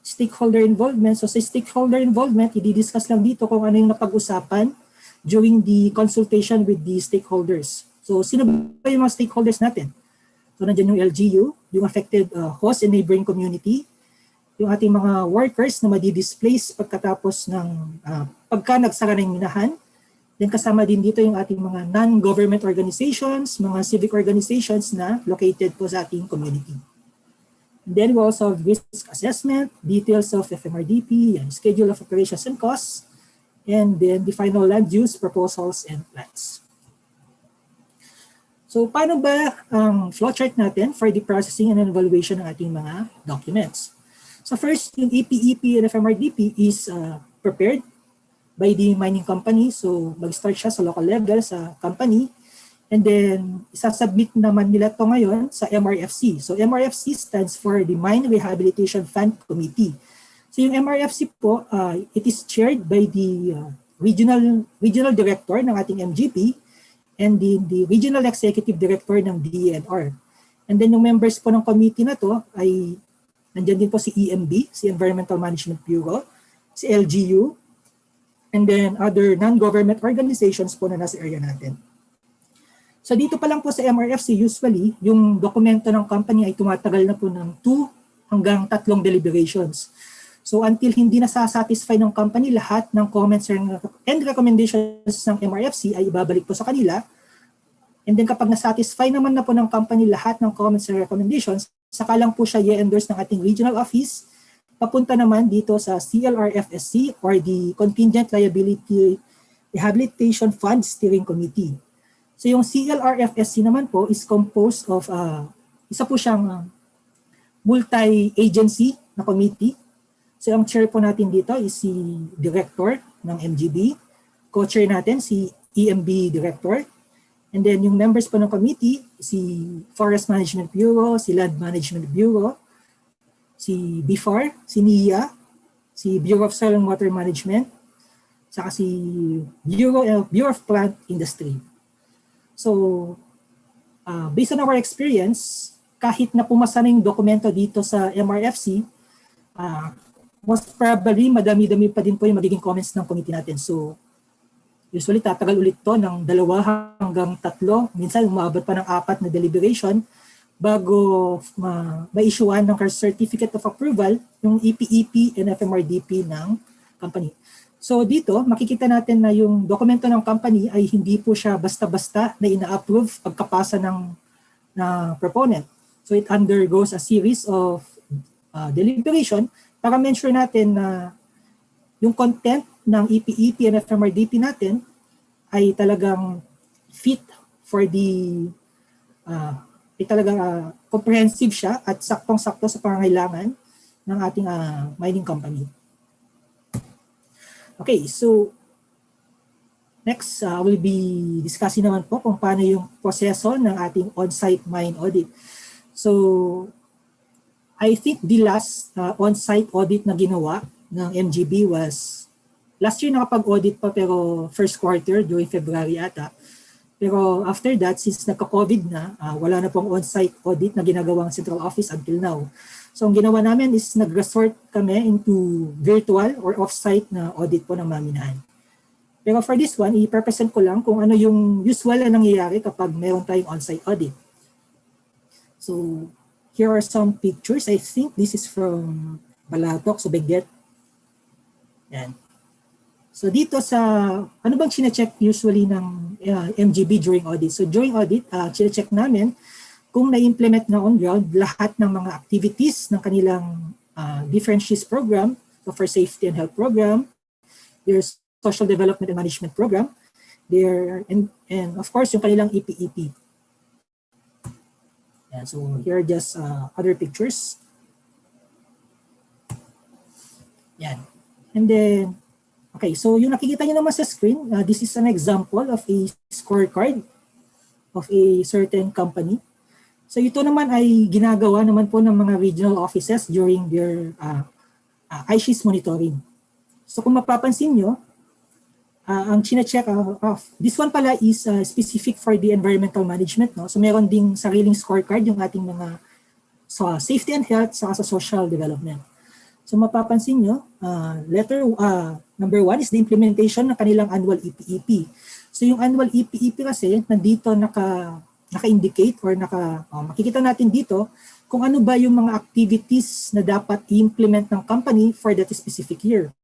stakeholder involvement. So sa stakeholder involvement, i-discuss lang dito kung ano yung napag-usapan during the consultation with the stakeholders. So sino ba yung mga stakeholders natin? So nandiyan yung LGU, yung affected host and neighboring community, yung ating mga workers na madi-displace pagkatapos ng pagka nagsara ng minahan, Then kasama din dito yung ating mga non-government organizations, mga civic organizations na located po sa ating community. And then we also have risk assessment, details of FMRDP, and schedule of operations and costs, and then the final land use proposals and plans. So paano ba ang flowchart natin for the processing and evaluation ng ating mga documents? So first, yung EPEP and FMRDP is prepared by the mining company. So mag-start siya sa local level sa company. And then isasubmit naman nila to ngayon sa MRFC. So MRFC stands for the Mine Rehabilitation Fund Committee. So yung MRFC po, it is chaired by the regional director ng ating MGP and the regional executive director ng DENR. And then yung members po ng committee na to ay nandiyan din po si EMB, si Environmental Management Bureau, si LGU, and then other non-government organizations po na nasa area natin. So dito pa lang po sa MRFC, usually, yung dokumento ng company ay tumatagal na po ng 2 hanggang 3 deliberations. So until hindi na satisfy ng company lahat ng comments and recommendations ng MRFC ay ibabalik po sa kanila. And then kapag na-satisfy naman na po ng company lahat ng comments and recommendations, saka lang po siya i-endorse ng ating regional office, papunta naman dito sa CLRFSC or the Contingent Liability Rehabilitation Fund Steering Committee. So yung CLRFSC naman po is composed of, isa po siyang multi-agency na committee. So ang chair po natin dito is si Director ng MGB, co-chair natin si EMB Director, and then yung members po ng committee, si Forest Management Bureau, si Land Management Bureau, si BIFAR, si NIA, si Bureau of Soil and Water Management, saka si Bureau of Plant Industry. So, based on our experience, kahit na pumasa na yung dokumento dito sa MRFC, most probably madami-dami pa din po yung magiging comments ng committee natin. So, usually tatagal ulit to ng 2 hanggang 3, minsan umabot pa ng 4 na deliberation bago ma-issuean ng certificate of approval yung EPEP and FMRDP ng company. So dito, makikita natin na yung dokumento ng company ay hindi po siya basta-basta na ina-approve pagkapasa ng proponent. So it undergoes a series of deliberation para ma-ensure natin na yung content ng EPEP and FMRDP natin ay talagang fit for the talagang comprehensive siya at saktong-sakto sa pangangailangan ng ating mining company. Okay, so next, we'll be discussing naman po kung paano yung proseso ng ating on-site mine audit. So, I think the last on-site audit na ginawa ng MGB was, last year nakapag-audit pa pero first quarter during February ata. Pero after that, since nagka-COVID na, wala na pong on-site audit na ginagawang central office until now. So ang ginawa namin is nag-resort kami into virtual or off-site na audit po ng maminahan. Pero for this one, i-represent ko lang kung ano yung usual na nangyayari kapag meron tayong on-site audit. So here are some pictures. I think this is from Balatok, so Benguet. Yan. So dito sa, ano bang chine-check usually ng MGB during audit? So during audit, chine-check namin kung na-implement na on ground lahat ng mga activities ng kanilang different SHIS program, so for safety and health program, their social development and management program, and of course yung kanilang EPEP. Yeah, so here are just other pictures. Yan. And then, okay, so yung nakikita nyo naman sa screen, this is an example of a scorecard of a certain company. So ito naman ay ginagawa naman po ng mga regional offices during their ISHIS monitoring. So kung mapapansin nyo, ang chine-check this one pala is specific for the environmental management. No? So meron ding sariling scorecard yung ating mga safety and health sa social development. So mapapansin nyo, number 1 is the implementation ng kanilang annual EPEP. So yung annual EPEP kasi nandito naka-indicate or makikita natin dito kung ano ba yung mga activities na dapat i-implement ng company for that specific year.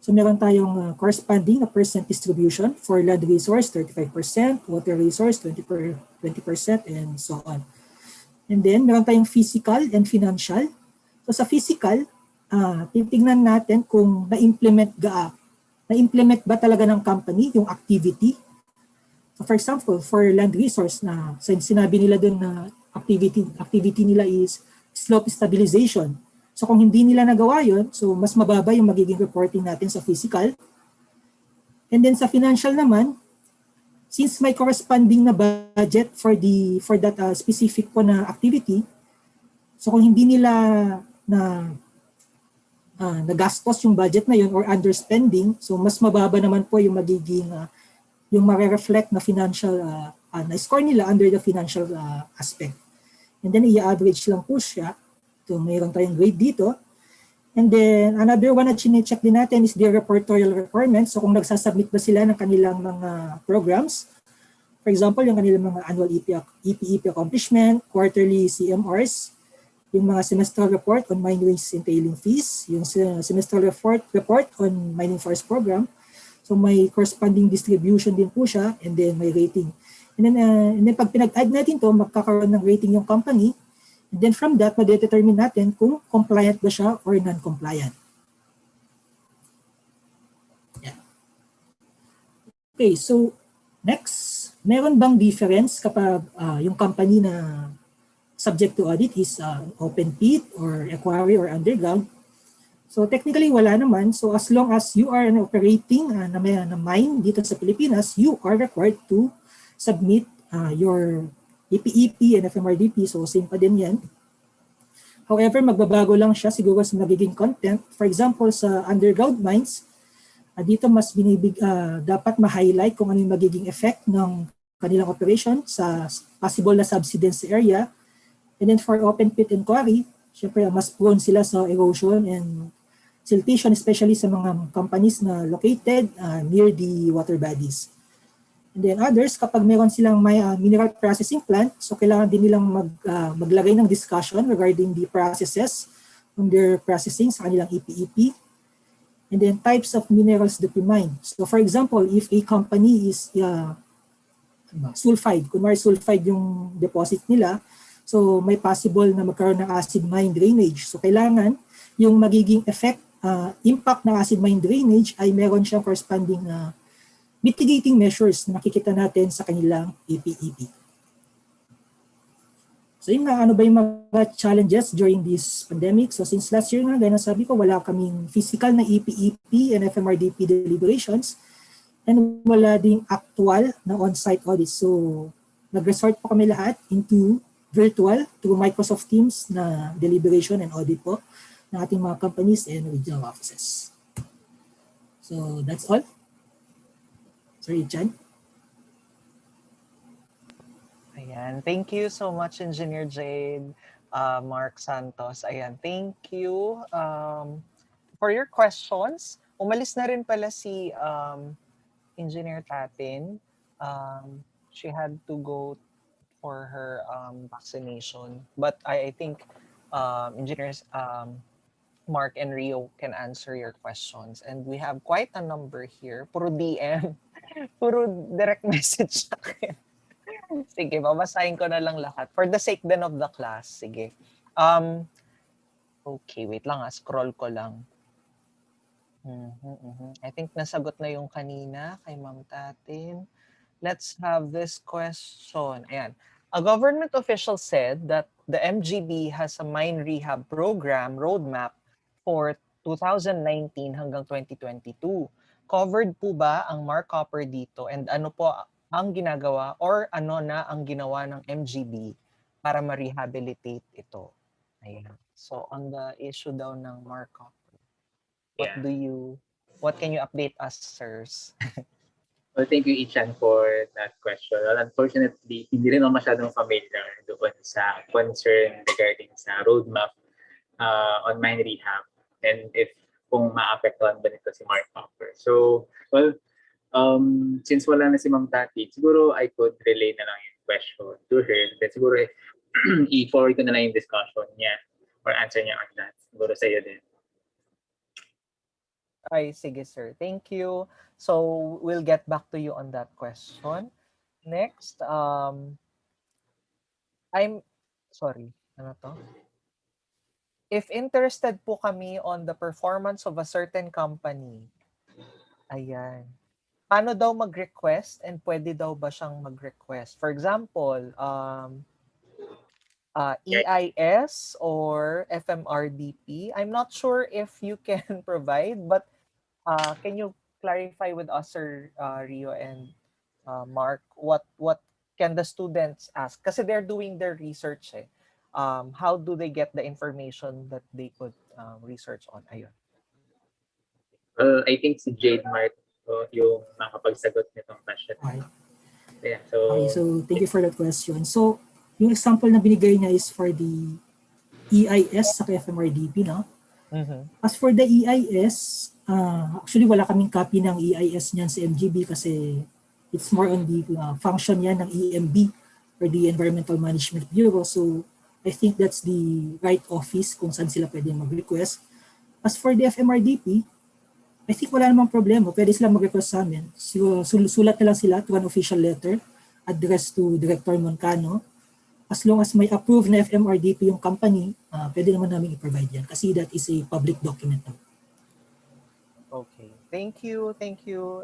So meron tayong corresponding na percent distribution for land resource, 35%, water resource, 20%, and so on. And then meron tayong physical and financial. So sa physical, titingnan natin kung na-implement ba talaga ng company yung activity. So for example, for land resource na sinabi nila dun na activity nila is slope stabilization. So kung hindi nila nagawa yun, so mas mababa yung magiging reporting natin sa physical. And then sa financial naman, since may corresponding na budget for that specific po na activity, so kung hindi nila nagastos yung budget na yun or underspending, so mas mababa naman po yung magiging yung mare-reflect na financial na score nila under the financial aspect. And then i-average lang po siya. So mayroon tayong grade dito. And then another one na chine-check din natin is their reportorial requirements. So kung nagsasubmit ba sila ng kanilang mga programs, for example, yung kanilang mga annual EP accomplishment, quarterly CMRs, yung mga semestral report on mine waste and tailing fees, yung semestral report on mining forest program. So may corresponding distribution din po siya, and then may rating. And then pag pinag-add natin to, magkakaroon ng rating yung company. And then from that, ma-determine natin kung compliant ba siya or non-compliant. Yeah. Okay, so next, meron bang difference kapag yung company na subject to audit is open pit or quarry or underground? So technically wala naman. So as long as you are operating na mine dito sa Pilipinas, you are required to submit your EPEP and FMRDP. So same pa din yan. However, magbabago lang siya siguro sa magiging content. For example, sa underground mines, dito mas dapat ma-highlight kung ano yung magiging effect ng kanilang operation sa possible na subsidence area. And then for open pit and quarry, syempre mas prone sila sa erosion and siltation, especially sa mga companies na located near the water bodies. And then others, kapag meron silang may mineral processing plant, so kailangan din nilang maglagay ng discussion regarding the processes on their processing sa kanilang EPEP. And then types of minerals that we mine. So for example, if a company is sulfide, kunwari sulfide yung deposit nila, so may possible na magkaroon ng acid mine drainage. So kailangan yung magiging impact ng acid mine drainage ay meron siyang corresponding mitigating measures na nakikita natin sa kanilang EPEP. So yun nga, ano ba yung mga challenges during this pandemic? So since last year nga, gaya na sabi ko, wala kaming physical na EPEP and FMRDP deliberations and wala ding actual na on-site audits. So nag-resort po kami lahat into virtual through Microsoft Teams na deliberation and audit po ng ating mga companies and regional offices. So that's all. Sorry, Chan. Ayan. Thank you so much, Engineer Jade, Mark Santos. Ayan. Thank you for your questions. Umalis na rin pala si Engineer Tatin. She had to go for her vaccination. But I think Engineers Mark and Rio can answer your questions. And we have quite a number here. Puro DM. Puro direct message sa akin. Sige, babasahin ko na lang lahat. For the sake then of the class. Sige. Okay, wait lang scroll ko lang. I think nasagot na yung kanina kay Ma'am Tatin. Let's have this question. Ayan. A government official said that the MGB has a mine rehab program roadmap for 2019 hanggang 2022. Covered po ba ang Mark Copper dito and ano po ang ginagawa or ano na ang ginawa ng MGB para ma-rehabilitate ito? Ayan. So on the issue daw ng Mark Copper, what can you update us, sirs? Well, thank you, Ichan, for that question. Well, unfortunately, hindi rin ako masyadong familiar doon sa concern regarding sa roadmap on mine rehab and if kung maapektuhan ba nito si Mark Copper. So, well, since wala na si Ma'am Tati, siguro I could relay na lang yung question to her. Then siguro i-forward ko na lang yung discussion niya or answer niya on that. Siguro sa iyo din. Ay, sige sir. Thank you. So we'll get back to you on that question. Next, I'm sorry. Ano to? If interested po kami on the performance of a certain company, ayan. Paano daw mag-request and pwede daw ba siyang mag-request? For example, EIS or FMRDP. I'm not sure if you can provide, but can you clarify with us, Sir Rio and Mark, what can the students ask? Kasi they're doing their research eh. How do they get the information that they could research on? Ayun. Well, I think si Jade Mark yung makapagsagot nitong question. Okay. Yeah, Okay, so thank you for that question. So, yung example na binigay niya is for the EIS sa FMRDP, no? Mhm. As for the EIS, actually wala kaming copy ng EIS niyan sa MGB kasi it's more on the function yan ng EMB or the Environmental Management Bureau. So, I think that's the right office kung saan sila pwede mag-request. As for the FMRDP, I think wala namang problema. Pwede sila mag-request sa amin. So, sulat na lang sila to an official letter addressed to Director Moncano. As long as may approved na FMRDP yung company, pwede naman namin i-provide yan kasi that is a public document. Okay. Thank you,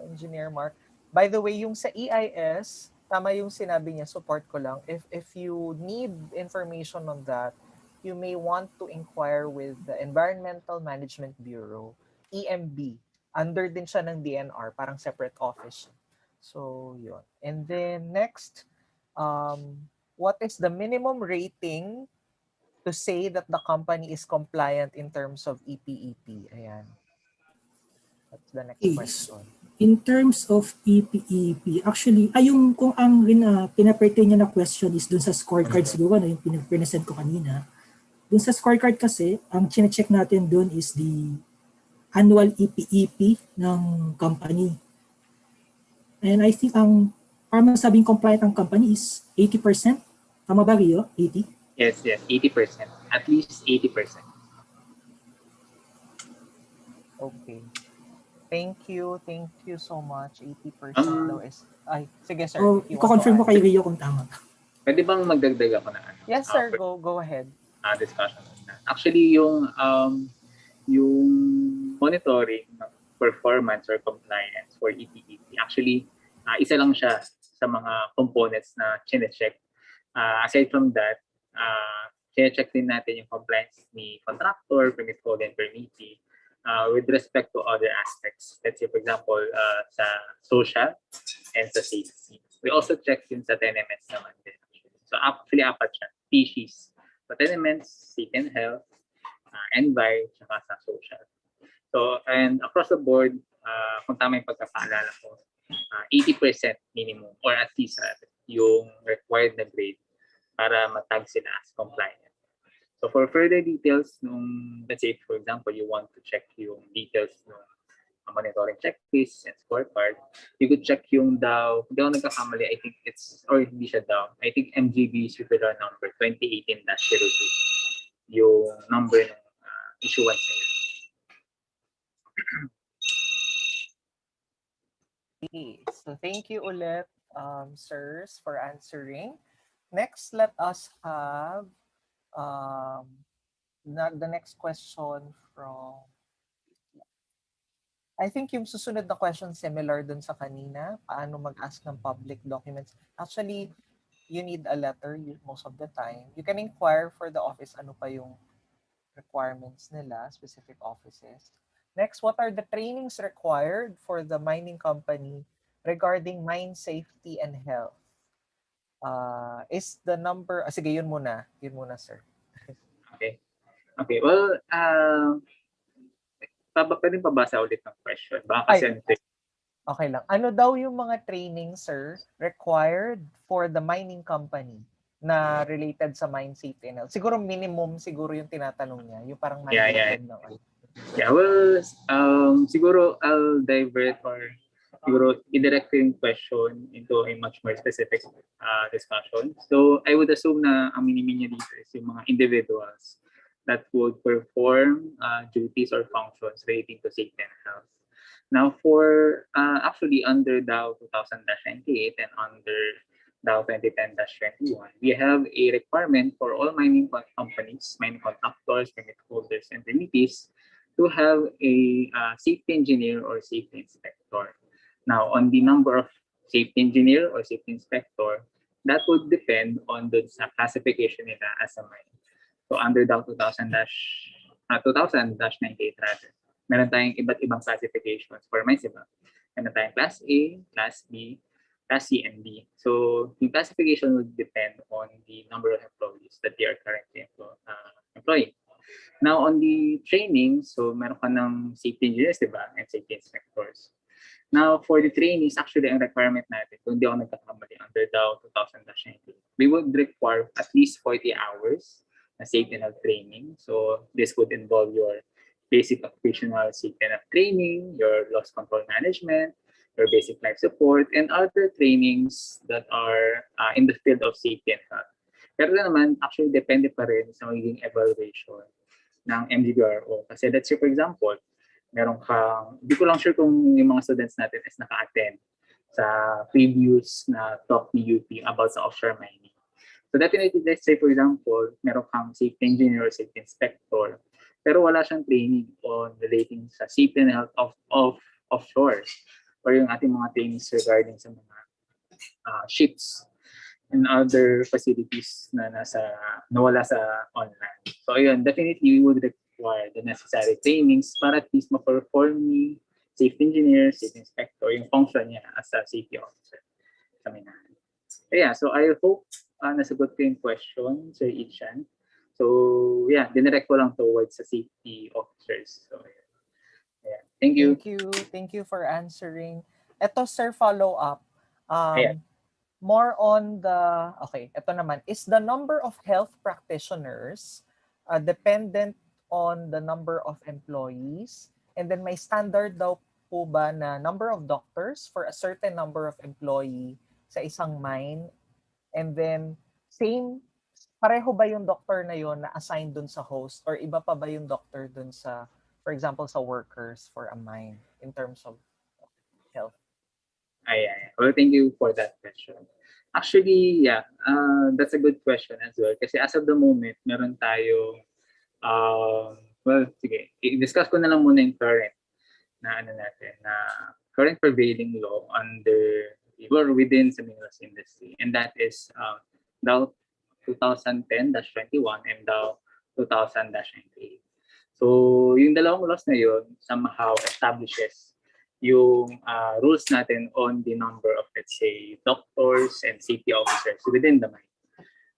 Engineer Mark. By the way, yung sa EIS, tama yung sinabi niya, support ko lang. If you need information on that, you may want to inquire with the Environmental Management Bureau, EMB. Under din siya ng DNR, parang separate office. So, yun. And then next, what is the minimum rating to say that the company is compliant in terms of EPEP? Ayan. That's the next Yes. question. In terms of EPEP, actually, yung kung ang pinapertain niya na question is dun sa scorecard siguro, yung pinasend ko kanina. Dun sa scorecard kasi, ang chine-check natin dun is the annual EPEP ng company. And I think para masabing compliant ang company is 80%. Tama ba, Rio? 80? Yes, 80%. At least 80%. Okay. Thank you so much. 80% daw is... Ay, sige sir. Oh, i-confirm ko kay Rio kung tama. Pwede bang magdagdag ako na ano? Yes sir, go ahead. Discussion. Actually, yung monitoring ng performance or compliance for EPEP, actually, isa lang siya sa mga components na chine-check. Aside from that, chine-check din natin yung compliance ni contractor, permit code, and permittee with respect to other aspects. Let's say, for example, sa social and sa safety. We also check din sa tenements naman din. So actually, apat siya. Species. So tenements, safety and health, envi, tsaka sa social. So, and across the board, kung tama yung pagkakaalala ko, 80% minimum or at least yung required na grade para matag sila as compliant. So for further details, let's say for example, you want to check yung details ng monitoring checklist and scorecard, you could check yung DAO. Hindi ako nagkakamali, I think hindi siya DAO. I think MGB circular number 2018-02. Yung number ng issuance na yun. So thank you ulit, sirs, for answering. Next, let us have the next question from... I think yung susunod na question similar dun sa kanina, paano mag-ask ng public documents. Actually, you need a letter most of the time. You can inquire for the office ano pa yung requirements nila, specific offices. Next, what are the trainings required for the mining company regarding mine safety and health? Is the number... sige, yun muna, sir. Okay, well, pwedeng pabasa ulit ng question. Baka kasi okay lang. Ano daw yung mga training, sir, required for the mining company na related sa mine safety and health? Siguro minimum siguro yung tinatanong niya. Yung parang mandated na. Yeah, well, siguro I'll divert or siguro i-direct yung question into a much more specific discussion. So I would assume na ang minimin niya dito is yung mga individuals that would perform duties or functions relating to safety and health. Now, for actually under DAO 2000-98 and under DAO 2010-21, we have a requirement for all mining companies, mining contractors, permit holders, and permittees to have a safety engineer or safety inspector. Now, on the number of safety engineer or safety inspector, that would depend on the classification nila as a mine. So under DAO 2000-98 rather, meron tayong iba't ibang classifications for mines, diba? Meron tayong Class A, Class B, Class C, and D. So yung classification would depend on the number of employees that they are currently employing. Now on the training, so meron ka ng safety engineers, diba? And safety inspectors. Now, for the trainees, actually, ang requirement natin, kung hindi ako nagkakamali, under DAO 2000-19, we would require at least 40 hours na safety and health training. So, this would involve your basic occupational safety and health training, your loss control management, your basic life support, and other trainings that are in the field of safety and health. Pero naman, actually, depende pa rin sa magiging evaluation ng MGBRO. Kasi let's say, for example, meron kang, hindi ko lang sure kung yung mga students natin is naka-attend sa previous na talk ni UP about sa offshore mining. So definitely, let's say for example, meron kang safety engineer or safety inspector, pero wala siyang training on relating sa safety and health of offshore or yung ating mga trainings regarding sa mga ships and other facilities na nawala sa online. So ayun, definitely we would require the necessary trainings para at least ma-perform ni safety engineer, safety inspector, yung function niya as a safety officer sa minahan. Yeah, so I hope nasagot ko yung question, Sir Ichan. So yeah, dinirect ko lang towards sa safety officers. So yeah, thank you. Thank you for answering. Ito, sir, follow up. Ayan. More on the, okay, ito naman, is the number of health practitioners dependent on the number of employees? And then may standard daw po ba na number of doctors for a certain number of employee sa isang mine? And then pareho ba yung doctor na yon na assigned dun sa host or iba pa ba yung doctor dun sa, for example, sa workers for a mine in terms of health? Well, thank you for that question. Actually, yeah, that's a good question as well. Kasi as of the moment, meron tayo, well, sige, i-discuss ko na lang muna yung current na current prevailing law under or within the minerals industry, and that is DAO 2010-21 and DAO 2000-98. So, yung dalawang laws na yun somehow establishes yung rules natin on the number of, let's say, doctors and safety officers within the mine.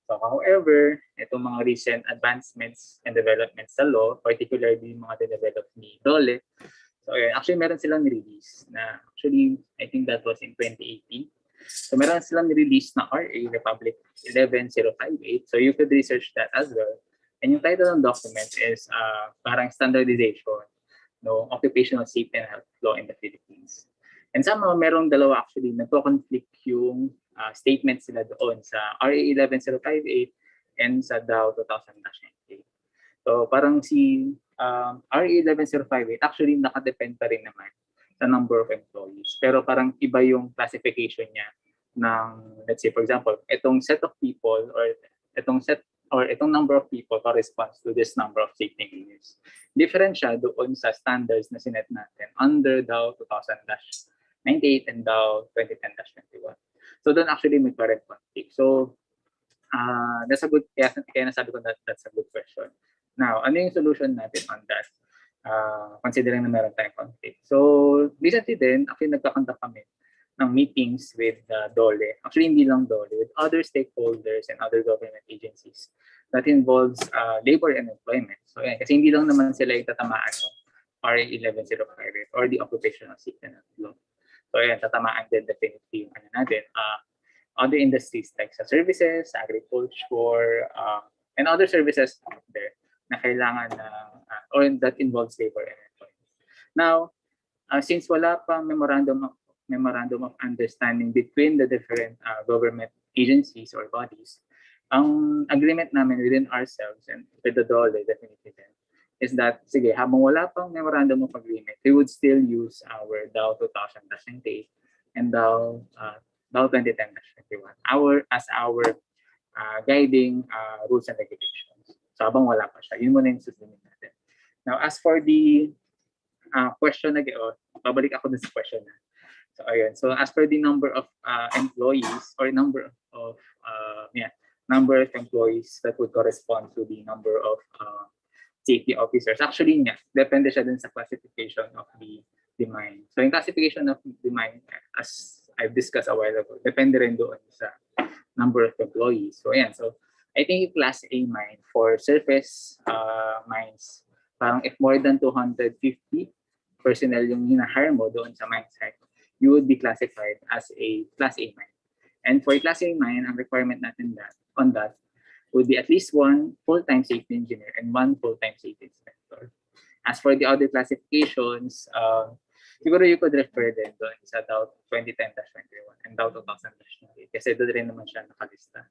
So, however, itong mga recent advancements and developments sa law, particularly yung mga developed ni DOLE, so actually meron silang release na, actually, I think that was in 2018. So, meron silang release na RA, Republic 11058. So, you could research that as well. And yung title ng document is parang standardization, no, occupational safety and health law in the Philippines. And somehow, merong dalawa actually, nagko-conflict yung statements sila doon sa RA 11058 and sa DAO 2000-98. So parang si RA 11058 actually nakadepend pa rin naman sa number of employees. Pero parang iba yung classification niya ng, let's say for example, itong set of people or itong number of people corresponds to this number of safety engineers. Different siya doon sa standards na sinet natin under DAO 2000-98 and DAO 2010-21. So doon actually may current conflict. So that's a good, kaya nasabi ko that's a good question. Now, ano yung solution natin on that? Considering na meron tayong conflict. So recently din, actually nagkakontak kami ng meetings with DOLE. Actually, hindi lang DOLE, with other stakeholders and other government agencies that involves labor and employment. So kasi hindi lang naman sila yung tatamaan ng RA 11058 or the occupational safety and health law. So ayan, tatamaan din definitely yung other industries like sa services, agriculture, and other services out there na kailangan or that involves labor and employment. Now, since wala pang memorandum of understanding between the different government agencies or bodies, Ang agreement namin within ourselves and with the DOLE definitely then, is that, sige, habang wala pang memorandum of agreement, we would still use our DAO 2000-98 and DAO 2010-21 as our guiding rules and regulations. So habang wala pa siya, yun muna yung susundin natin. Now, as for the question again, babalik ako dun sa question na. So ayun. So as per the number of employees or number of employees that would correspond to the number of safety officers. Actually, depende siya din sa classification of the mine. So yung classification of the mine, as I've discussed a while ago, depende rin doon sa number of employees. So ayan. So I think class A mine for surface mines, parang if more than 250 personnel yung hina-hire mo doon sa mine site, you would be classified as a class A mine. And for a class A mine, ang requirement natin on that would be at least one full-time safety engineer and one full-time safety inspector. As for the other classifications, siguro you could refer din doon sa DAO 2010-21 and DAO 2000-98 kasi doon rin naman siya nakalista.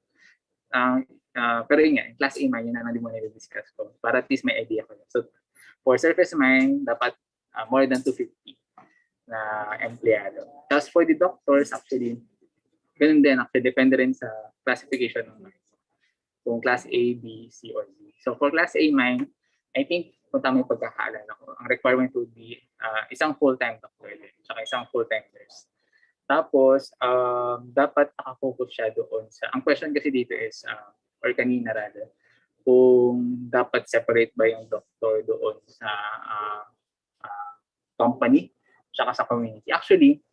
Pero yun nga, in class A mine, yun na hindi mo na-discuss ko para at least may idea ko. So for surface mine, dapat more than 250 na empleyado. Tapos for the doctors, actually, ganun din, actually, depende rin sa classification ng mine. Kung class A, B, C, or D. So for class A mine, I think, kung tama yung pagkakaalala ko, ang requirement would be isang full-time doctor din, tsaka isang full-time nurse. Tapos, dapat nakafocus siya doon sa, ang question kasi dito is, or kanina rather, kung dapat separate ba yung doctor doon sa company, tsaka sa community. Actually,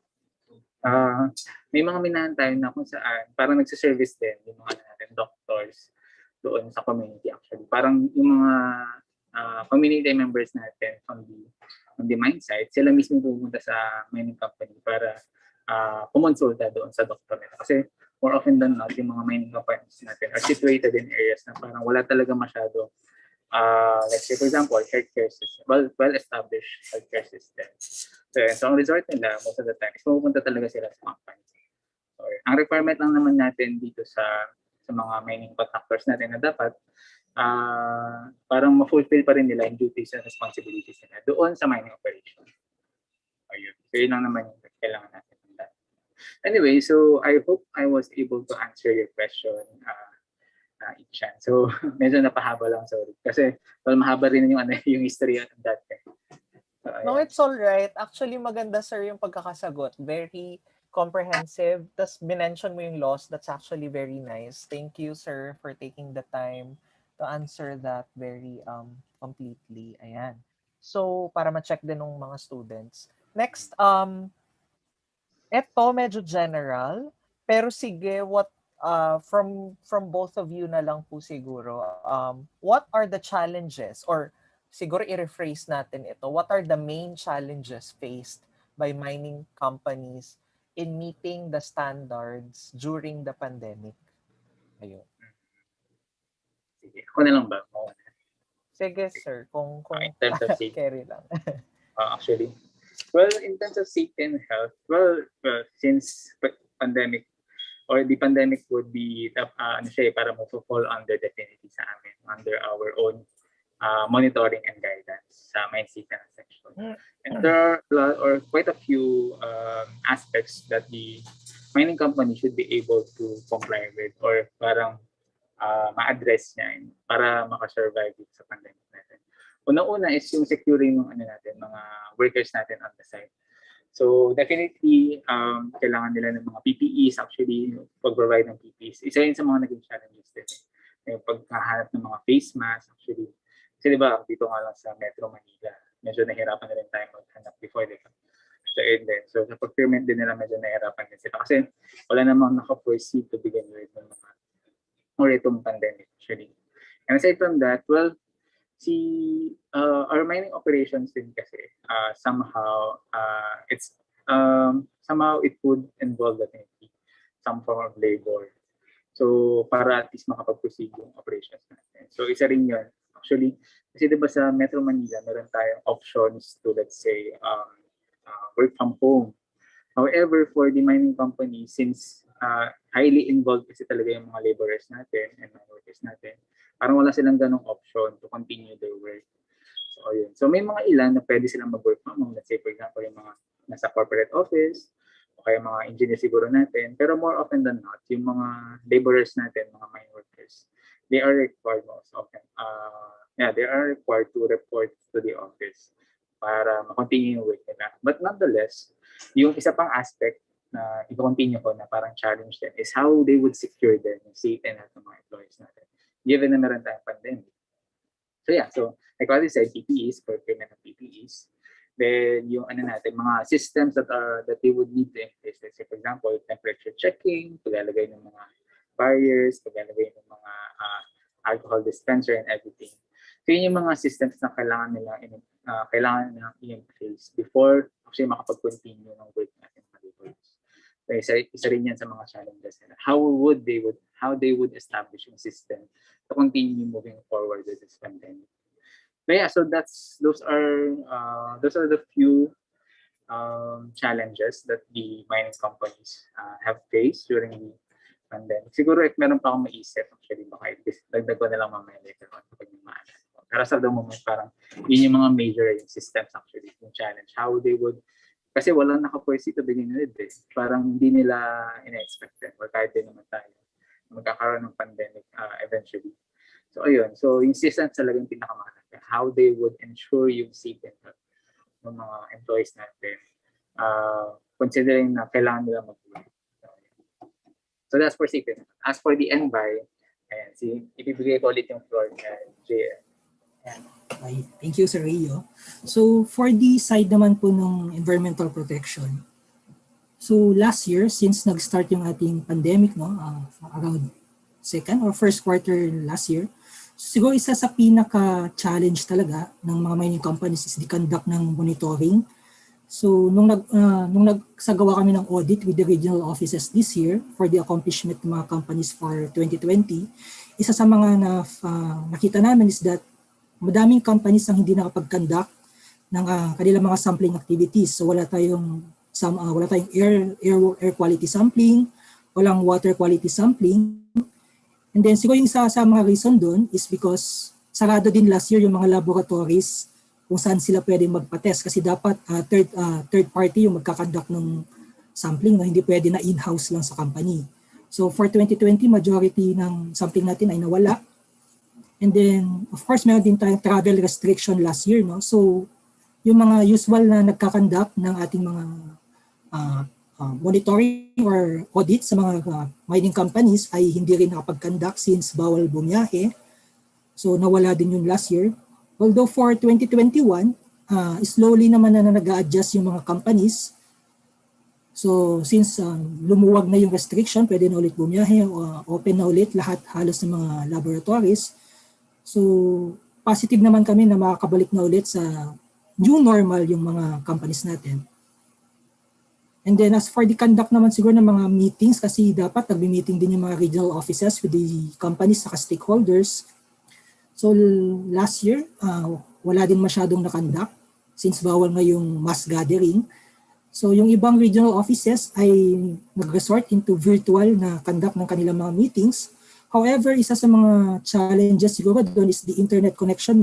may mga minahan tayo na kung saan, parang nagsiservice din yung mga natin doctors doon sa community actually. Parang yung mga community members natin on the mine site, sila mismo pupunta sa mining company para kumonsulta doon sa doktor nila. Kasi more often than not, yung mga mining companies natin are situated in areas na parang wala talaga masyado, let's say for example, healthcare system, well-established healthcare system. So ang resort nila, most of the time, is pupunta talaga sila sa company. So, ang requirement lang naman natin dito sa mga mining contractors natin na dapat parang ma-fulfill pa rin nila yung duties and responsibilities nila doon sa mining operation. Ayun. So yun lang naman yung kailangan natin. Anyway, so I hope I was able to answer your question, Ichan. So medyo napahaba lang, sorry. Kasi mahaba rin yung history of that thing. So, no, it's all right. Actually, maganda, sir, yung pagkakasagot. Very comprehensive. Tapos minention mo yung laws. That's actually very nice. Thank you, sir, for taking the time to answer that very completely. Ayan. So, para ma-check din ng mga students. Next, eto medyo general. Pero sige, what from both of you na lang po siguro. What are the challenges or siguro i-rephrase natin ito. What are the main challenges faced by mining companies in meeting the standards during the pandemic? Ayun. Sige, ako na lang ba? Sige, sir. Kung in terms of safety, carry lang. actually, well, in terms of safety and health, well since pandemic or the pandemic would be para mo-fall under definitely sa amin, under our own monitoring and guidance sa mine safety section. And there are quite a few aspects that the mining company should be able to comply with or parang ma-address niya para makasurvive sa pandemic natin. Una-una is yung securing ng mga workers natin on the site. So definitely kailangan nila ng mga PPEs, actually pag-provide ng PPEs. Isa yun sa mga naging challenges din. Yung pagkahanap ng mga face mask, actually. Kasi diba, dito nga lang sa Metro Manila, medyo nahirapan na rin tayo maghanap before, diba? So yun din. So sa procurement din nila medyo nahirapan din sila. Kasi wala namang naka-foresee to begin with ng mga or itong pandemic, actually. And aside from that, well, our mining operations din kasi somehow somehow it would involve definitely some form of labor. So para at least makapag-proceed yung operations natin. So isa rin yun. Actually, kasi diba sa Metro Manila, meron tayong options to, let's say, work from home. However, for the mining company, since highly involved kasi talaga yung mga laborers natin and mga workers natin. Parang wala silang ganong option to continue their work. So, yun. So, may mga ilan na pwede silang mag-work from home. Let's say, for example, yung mga nasa corporate office, o kaya mga engineer siguro natin. Pero more often than not, yung mga laborers natin, mga mine workers, they are required most often. They are required to report to the office para ma-continue yung work nila. But nonetheless, yung isa pang aspect na i-continue ko na parang challenge din is how they would secure them yung safety ng mga employees natin given na meron tayong pandemic. So yeah, so like what I said, PPEs, procurement of PPEs. Then yung ano natin, mga systems that they would need to in place. Let's say, for example, temperature checking, paglalagay ng mga barriers, paglalagay ng mga alcohol dispenser and everything. So yun yung mga systems na kailangan nilang in place before actually makapag-continue ng work natin mga laborers. So isa rin yan sa mga challenges nila. How they would establish yung system to continue moving forward with this pandemic. But yeah, so those are the few challenges that the mining companies have faced during the pandemic. Siguro if meron pa akong maisip, actually baka dagdag ko na lang mamaya later on kapag yung maalala ko. Pero sa the moment, parang yun yung mga major systems actually, yung challenge. How they would, kasi walang naka-foresee to begin with eh. Parang hindi nila ina-expect or kahit din naman tayo magkakaroon ng pandemic eventually. So ayun, so yung systems talaga yung pinakamahalaga. How they would ensure yung safety ng mga employees natin considering na kailangan nila mag-work. So that's for safety. As for the NBI, ibibigay ko ulit yung floor kay JM. Okay. Thank you, Sir Rio. So for the side naman po ng environmental protection, so last year, since nag-start yung ating pandemic, around second or first quarter last year, siguro isa sa pinaka-challenge talaga ng mga mining companies is the conduct ng monitoring. So nung nagsagawa kami ng audit with the regional offices this year for the accomplishment ng mga companies for 2020, isa sa mga nakita namin is that madaming companies ang hindi nakapag-conduct ng kanilang mga sampling activities. So wala tayong air quality sampling, walang water quality sampling. And then siguro yung isa sa mga reason doon is because sarado din last year yung mga laboratories kung saan sila pwedeng magpa-test kasi dapat third party yung magkakandak ng sampling, hindi pwede na in-house lang sa company. So for 2020, majority ng sampling natin ay nawala. And then, of course, meron din tayong travel restriction last year. So yung mga usual na nagkakandak ng ating mga monitoring or audit sa mga mining companies ay hindi rin nakapag-conduct since bawal bumiyahe. So nawala din yun last year. Although for 2021, slowly naman na nag-a-adjust yung mga companies. So since lumuwag na yung restriction, pwede na ulit bumiyahe, open na ulit lahat halos ng mga laboratories. So positive naman kami na makakabalik na ulit sa new normal yung mga companies natin. And then as for the conduct naman siguro ng mga meetings, kasi dapat nagbi-meeting din yung mga regional offices with the companies saka stakeholders. So last year, wala din masyadong na-conduct since bawal nga yung mass gathering. So yung ibang regional offices ay nag-resort into virtual na conduct ng kanilang mga meetings. However, isa sa mga challenges siguro doon is the internet connection,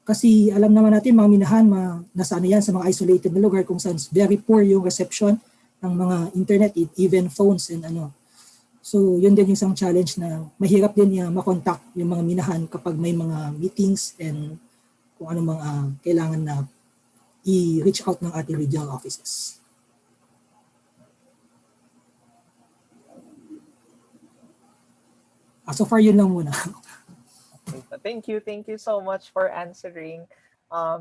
Kasi alam naman natin mga minahan, nasa yan sa mga isolated na lugar kung saan very poor yung reception ng mga internet, even phones and So yun din yung isang challenge na mahirap din makontak yung mga minahan kapag may mga meetings and kung ano mga kailangan na i-reach out ng ating regional offices. So far yun lang muna. Thank you so much for answering.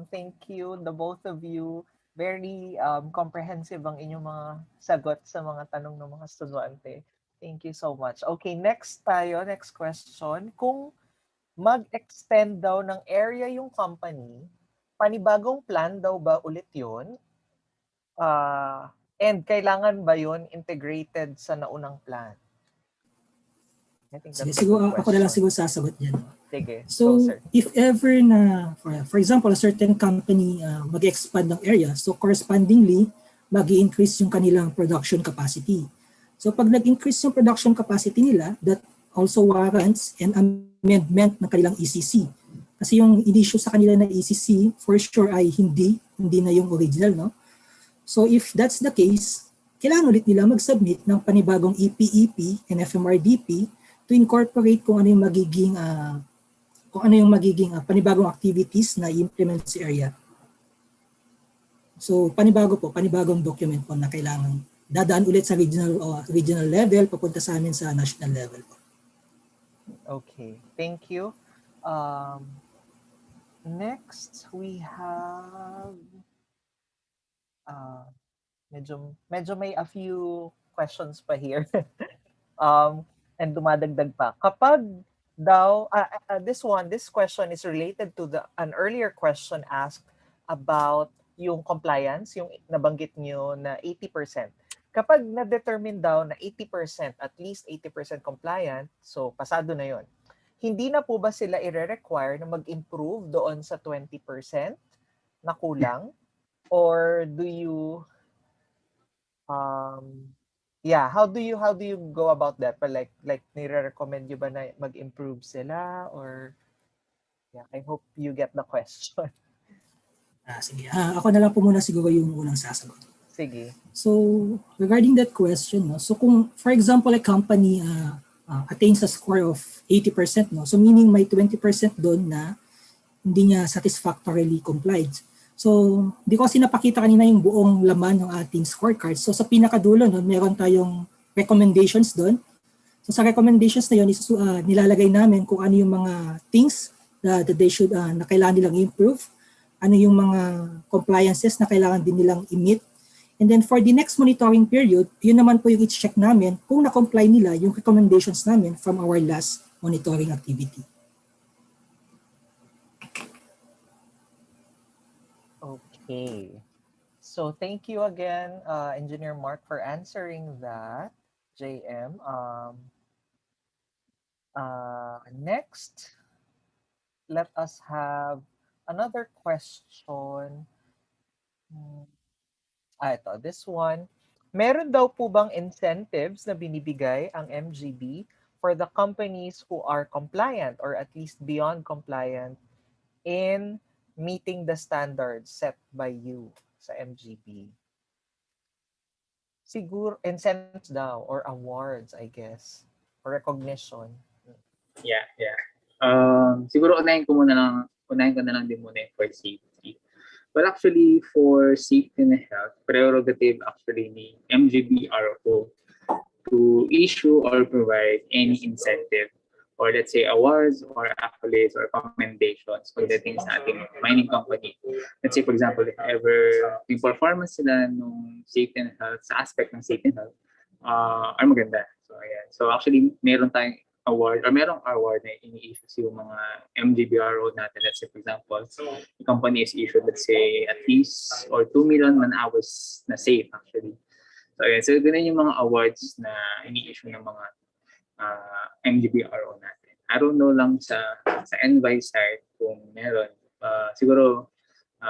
Thank you, the both of you. Very comprehensive ang inyong mga sagot sa mga tanong ng mga estudyante. Thank you so much. Okay, next question. Kung mag-extend daw ng area yung company, panibagong plan daw ba ulit yun? And kailangan ba yun integrated sa naunang plan? Siguro ako na lang sasagot dyan. Sige, so sir. If ever na, for example, a certain company mag-expand ng area, so correspondingly, mag-i-increase yung kanilang production capacity. So pag nag-increase yung production capacity nila, that also warrants an amendment ng kanilang ECC. Kasi yung in-issue sa kanila na ECC, for sure ay hindi na yung original, no? So if that's the case, kailangan ulit nila mag-submit ng panibagong EPEP and FMRDP to incorporate kung ano yung magiging panibagong activities na i-implement sa area. So panibagong document po na kailangan dadaan ulit sa regional level, papunta sa amin sa national level po. Okay, thank you. Next, we have medyo may a few questions pa here. And dumadagdag pa. Kapag daw, this question is related to an earlier question asked about yung compliance, yung nabanggit nyo na 80%. Kapag na-determine daw na 80%, at least 80% compliant, so pasado na yon. Hindi na po ba sila i-require na mag-improve doon sa 20% na kulang? Or do you how do you go about that? But like nire-recommend you ba na mag-improve sila, or I hope you get the question. Sige. Ako na lang po muna siguro yung unang sasagot. Sige. So regarding that question, no, so kung for example a company attains a score of 80%, no, so meaning may 20% doon na hindi niya satisfactorily complied. So di ko kasi napakita kanina yung buong laman ng ating scorecard. So sa pinakadulo, no, meron tayong recommendations doon. So sa recommendations na yun, nilalagay namin kung ano yung mga things that they should na kailangan nilang improve, ano yung mga compliances na kailangan din nilang i-meet. And then for the next monitoring period, yun naman po yung i-check namin kung na-comply nila yung recommendations namin from our last monitoring activity. Okay. So thank you again, Engineer Mark, for answering that, JM. Next, let us have another question. Ito, this one. Meron daw po bang incentives na binibigay ang MGB for the companies who are compliant or at least beyond compliant in meeting the standards set by you sa MGB? Siguro incentives daw or awards, I guess, or recognition. Yeah. Siguro unahin ko na lang din muna for safety. Well, actually, for safety and health, prerogative actually ni MGBRO to issue or provide any incentive or let's say awards or accolades or commendations pagdating sa ating mining company. Let's say, for example, if ever yung performance nila nung safety and health, sa aspect ng safety and health, ay maganda. So, ayan. So, actually, meron tayong award or merong award na ini-issue yung mga MGBRO natin. Let's say, for example, the company is issued, let's say, at least or 2 million man-hours na safe actually. So, ayan. So, ganun yung mga awards na ini-issue ng mga MGBRO natin. I don't know lang sa NVI side kung meron. Siguro,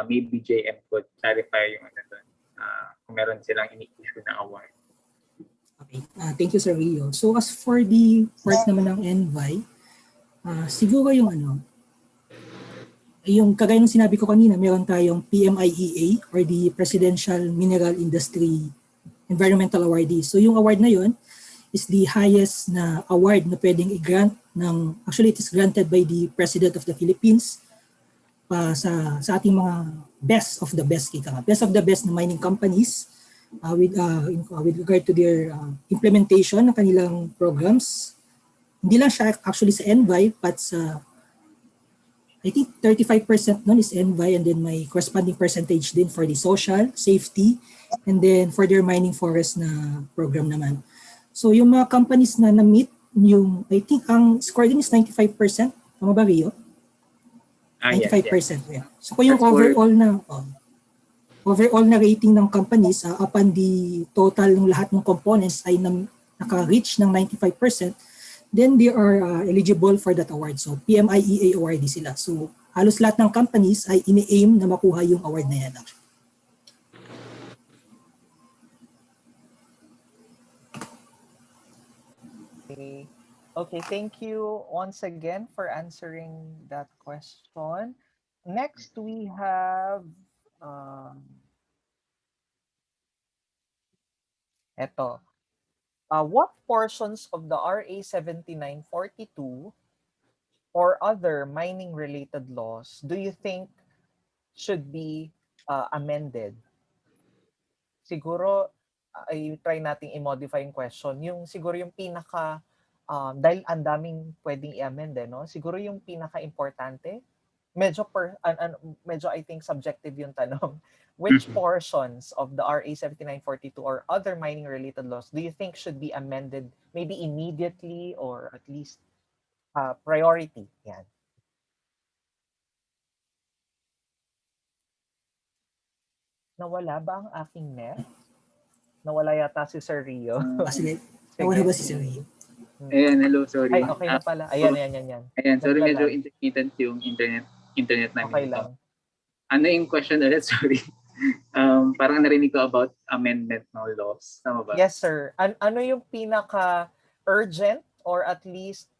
maybe JM could clarify yung ano doon. Kung meron silang ini-issue na award. Okay. Thank you, Sir Rio. So as for the part naman ng NVI, siguro yung kagaya ng sinabi ko kanina, meron tayong PMIEA or the Presidential Mineral Industry Environmental Awardee. So yung award na yun is the highest na award na pwedeng i-grant actually it is granted by the President of the Philippines sa ating mga best of the best na mining companies. With regard to their implementation ng kanilang programs. Hindi lang siya actually sa NVI, but I think 35% nun is NVI and then may corresponding percentage din for the social, safety, and then for their mining forest na program naman. So yung mga companies na na-meet, I think ang score din is 95%. Tama ba, Rio? 95%. Yeah. So kung yung overall na rating ng companies upon the total ng lahat ng components ay naka-reach ng 95%, then they are eligible for that award. So PMIEA awardee sila. So halos lahat ng companies ay ini-aim na makuha yung award na yan. Okay. Okay, thank you once again for answering that question. Next, we have eto. What portions of the RA 7942 or other mining-related laws do you think should be amended? Siguro, ay try nating i-modify yung question. Yung siguro yung pinaka, dahil ang daming pwedeng i-amend eh, no? Siguro yung pinaka-importante, medyo I think subjective yung tanong. Which Mhm. portions of the RA 7942 or other mining-related laws do you think should be amended maybe immediately or at least priority? Yan. Nawala ba ang aking net? Nawala yata si Sir Rio. Sige, Sige. nawala ba si Sir Rio? Ayan, hello, sorry. Ay, okay na pala. Ayan, ayan, ayan, yan. Ayan, sorry, medyo Naglalag. intermittent yung internet namin Okay dito. lang. Ano yung question ulit? Sorry. Parang narinig ko about amendment ng laws. Tama ba? Yes, sir. Ano yung pinaka-urgent or at least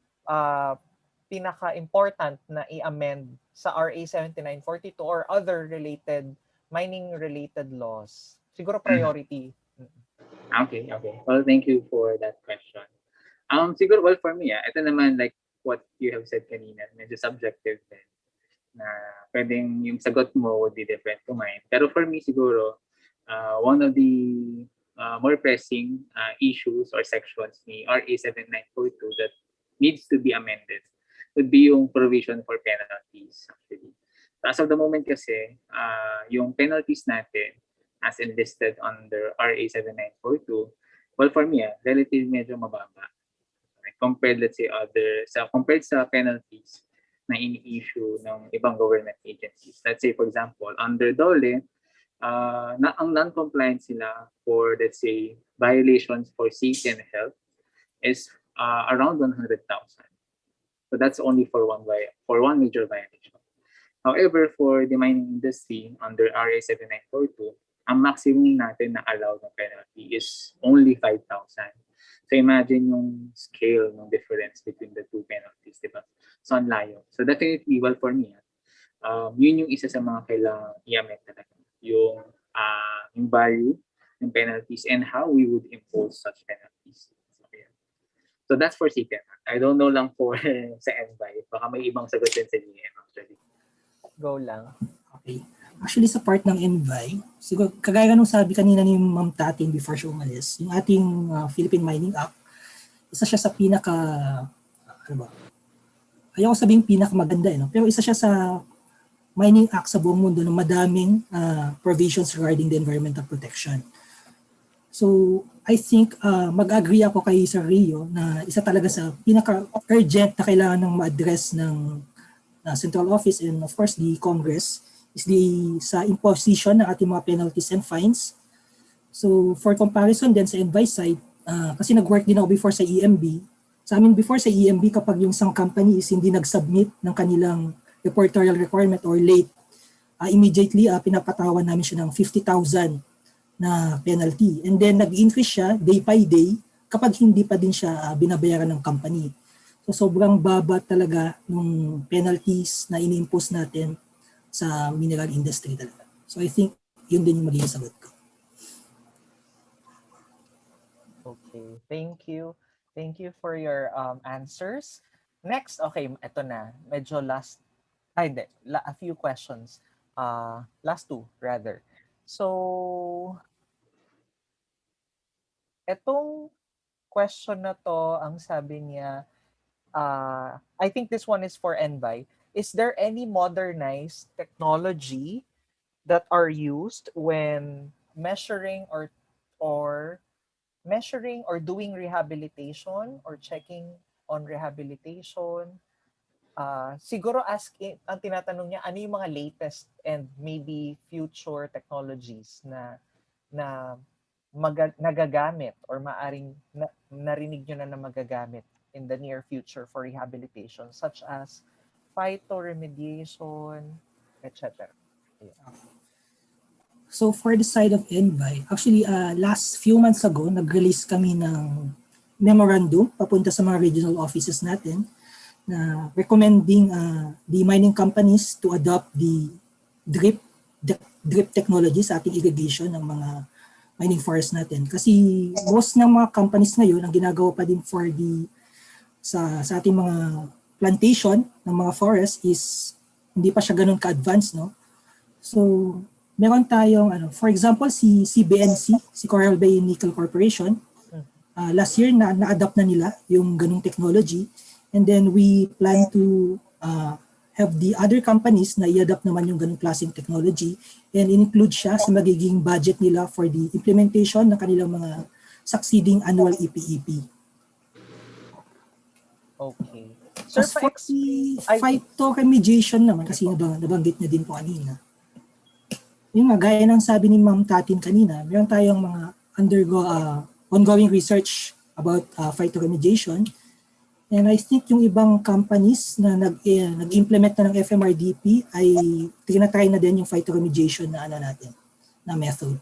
pinaka-important na i-amend sa RA 7942 or other related, mining-related laws? Siguro priority. Okay. Well, thank you for that question. Siguro, well, for me, ito naman like what you have said kanina, medyo subjective din. Na pwedeng yung sagot mo would be different to mine. Pero for me, siguro, one of the more pressing issues or sections ni RA 7942 that needs to be amended would be yung provision for penalties, actually. As of the moment kasi, yung penalties natin as enlisted under RA 7942, well, for me, relatively medyo mababa. Compared, let's say, compared sa penalties na ini-issue ng ibang government agencies. Let's say, for example, under DOLE, ang non-compliance sila for, let's say, violations for safety and health is around 100,000. So that's only for one major violation. However, for the mining industry under RA 7942, ang maximum natin na allowed na penalty is only 5,000. So imagine yung scale ng difference between the two penalties, di ba? So ang layo. So definitely, well, for me, yun yung isa sa mga kailangang i-amend talaga. Yung value ng penalties and how we would impose such penalties. So that's for CTEM. I don't know lang for sa NBI. Baka may ibang sagot din sa GM actually. Go lang. Okay. Actually, sa part ng NVI, siguro, kagaya nung sabi kanina ni Ma'am Tating before siya umalis, yung ating Philippine Mining Act, isa siya sa pinaka, ano ba, ayaw ko sabihin pinakamaganda, no? Pero isa siya sa mining act sa buong mundo na madaming provisions regarding the environmental protection. So, I think mag-agree ako kay Sir Rio na isa talaga sa pinaka-urgent na kailangan ng ma-address ng Central Office and of course the Congress is sa imposition ng ating mga penalties and fines. So for comparison din sa NVI side, kasi nag-work din ako before sa EMB. Sa amin before sa EMB, kapag yung isang company is hindi nag-submit ng kanilang reportorial requirement or late, immediately pinapatawan namin siya ng 50,000 na penalty. And then nag-increase siya day by day kapag hindi pa din siya binabayaran ng company. So sobrang baba talaga ng penalties na ini-impose natin sa mineral industry talaga. So I think yun din yung magiging sagot ko. Okay, thank you. Thank you for your answers. Next, okay, ito na. Medyo a few questions. Last two, rather. So, etong question na to, ang sabi niya, I think this one is for NVI. Is there any modernized technology that are used when measuring or doing rehabilitation or checking on rehabilitation? Siguro ang tinatanong niya, ano yung mga latest and maybe future technologies na nagagamit or maaring narinig nyo na magagamit in the near future for rehabilitation, such as phytoremediation, etc. Yeah. So for the side of NVI, actually last few months ago, nag-release kami ng memorandum papunta sa mga regional offices natin na recommending the mining companies to adopt the drip technology sa ating irrigation ng mga mining forest natin. Kasi most ng mga companies ngayon, ang ginagawa pa din for sa ating mga plantation ng mga forest is hindi pa siya ganun ka-advanced, no? So, meron tayong, for example, si CBNC, si Coral Bay Nickel Corporation, last year na-adopt na nila yung ganung technology. And then we plan to have the other companies na i-adopt naman yung ganung klaseng technology and include siya sa magiging budget nila for the implementation ng kanilang mga succeeding annual EPEP. Okay. Sir, As for the phytoremediation naman, kasi nabanggit niya din po kanina, yung gaya ng sabi ni Ma'am Tatin kanina, meron tayong mga ongoing research about phytoremediation. And I think yung ibang companies na nag-implement na ng FMRDP ay tinatry na din yung phytoremediation na na method.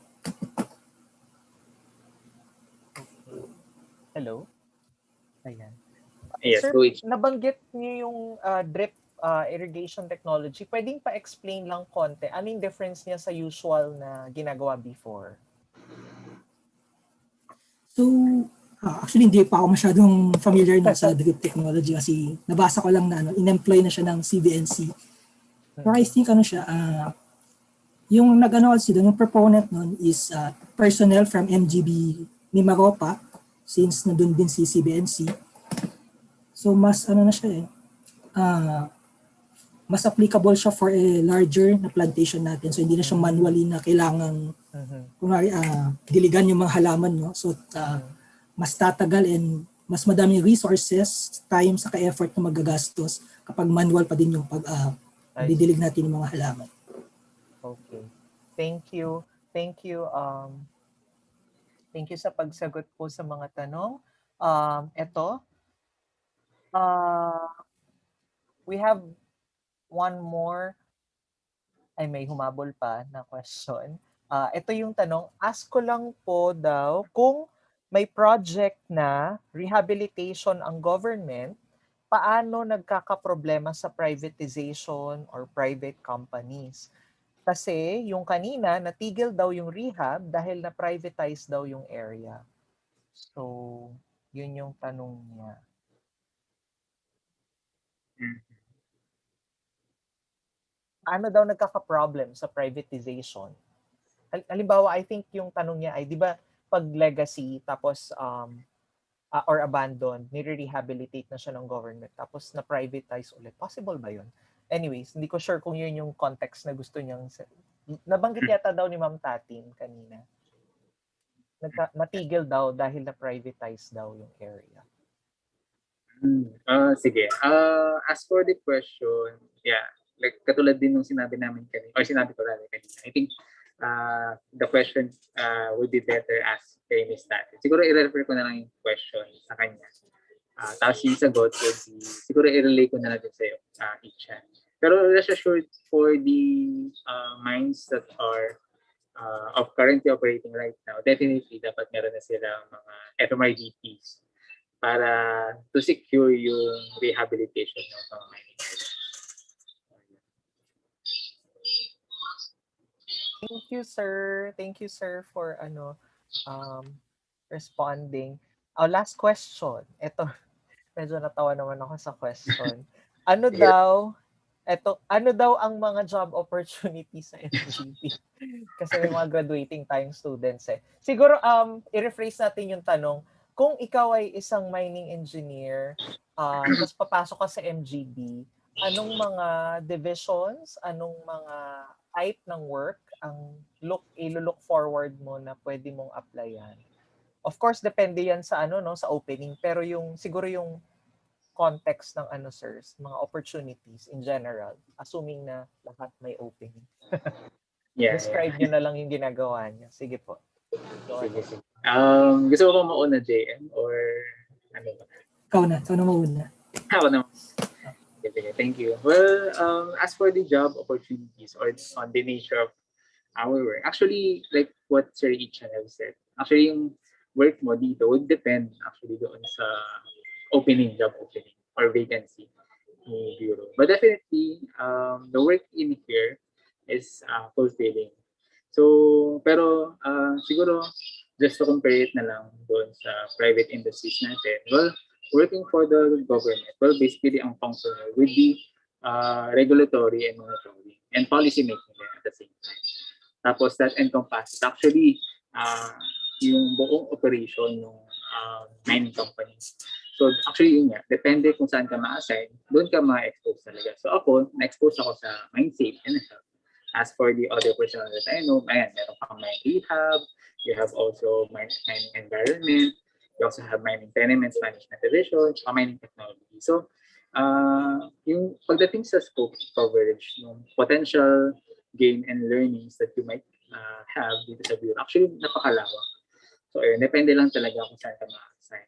Hello? Ayan. Yes, Sir, go ahead. nabanggit niyo yung drip irrigation technology. Pwedeng pa-explain lang konti. Anong difference niya sa usual na ginagawa before? So, actually hindi pa ako masyadong familiar na sa drip technology kasi nabasa ko lang na in-employ na siya ng CBNC. Pero I think yung yung proponent nun is personnel from MGB Mimaropa since nandun din si CBNC. So mas na siya mas applicable siya for a larger na plantation natin. So hindi na siya manually na kailangan kunwari diligan yung mga halaman, no? So mas tatagal and mas madaming resources, time saka effort na magagastos kapag manual pa din yung didilig natin yung mga halaman. Okay. Thank you. Thank you. Thank you sa pagsagot po sa mga tanong. We have one more. Ay, may humabol pa na question. Ito yung tanong, ask ko lang po daw kung may project na rehabilitation ang government, paano nagkakaproblema sa privatization or private companies? Kasi yung kanina, natigil daw yung rehab dahil na-privatize daw yung area. So, yun yung tanong niya. Ano daw nagkaka-problem sa privatization? Halimbawa, I think yung tanong niya ay, di ba, pag legacy, tapos, or abandoned, nire-rehabilitate na siya ng government, tapos na-privatize ulit. Possible ba yun? Anyways, hindi ko sure kung yun yung context na gusto niyang... Nabanggit yata daw ni Ma'am Tatin kanina. Natigil daw dahil na-privatize daw yung area. Sige. As for the question, yeah, like katulad din nung sinabi namin kanina, or sinabi ko rin kanina, I think the question would be better asked kay Ms. Tatin. Siguro i-refer ko na lang yung question sa kanya. Tapos yung sagot would be, siguro i-relay ko na lang din sa'yo, Icha. Pero rest assured for the mines that are of currently operating right now, definitely dapat meron na silang mga FMRDPs para to secure yung rehabilitation ng mga mining areas. Thank you, sir. Thank you, sir, for responding. Last question. Ito, medyo natawa naman ako sa question. Ano daw ang mga job opportunities sa MGB? Kasi may mga graduating time students eh. Siguro i-rephrase natin yung tanong. Kung ikaw ay isang mining engineer, tapos papasok ka sa MGB, anong mga divisions, anong mga type ng work ang i-look forward mo na pwede mong applyan? Of course, depende yan sa sa opening, pero yung siguro yung context ng sirs, mga opportunities in general, assuming na lahat may opening. Describe nyo na lang yung ginagawa niya. Sige po. Sige. Gusto mo ba mauna, JM? Or ano ba? Ikaw na mauna. Ako naman. Okay, thank you. Well, as for the job opportunities or on the nature of our work, actually, like what Sir Ichan have said, actually yung work mo dito would depend actually doon sa job opening or vacancy ni bureau. But definitely, the work in here is fulfilling. So, pero siguro just to compare it na lang doon sa private industries natin, well, working for the government, well, basically ang function would be regulatory and monitoring and policy making din at the same time. Tapos that encompasses actually yung buong operation ng mining company. So actually yun nga, depende kung saan ka ma-assign, doon ka ma-expose talaga. So ako, na-expose ako sa mine safe and health. As for the other personnel that I know, ayan, meron kang mine rehab, you have also mining environment, you also have mining tenements management division, mining technology. So yung pagdating sa scope coverage, yung potential gain and learnings that you might have dito sa bureau, actually napakalawak. So ayun, depende lang talaga kung saan ka ma-assign.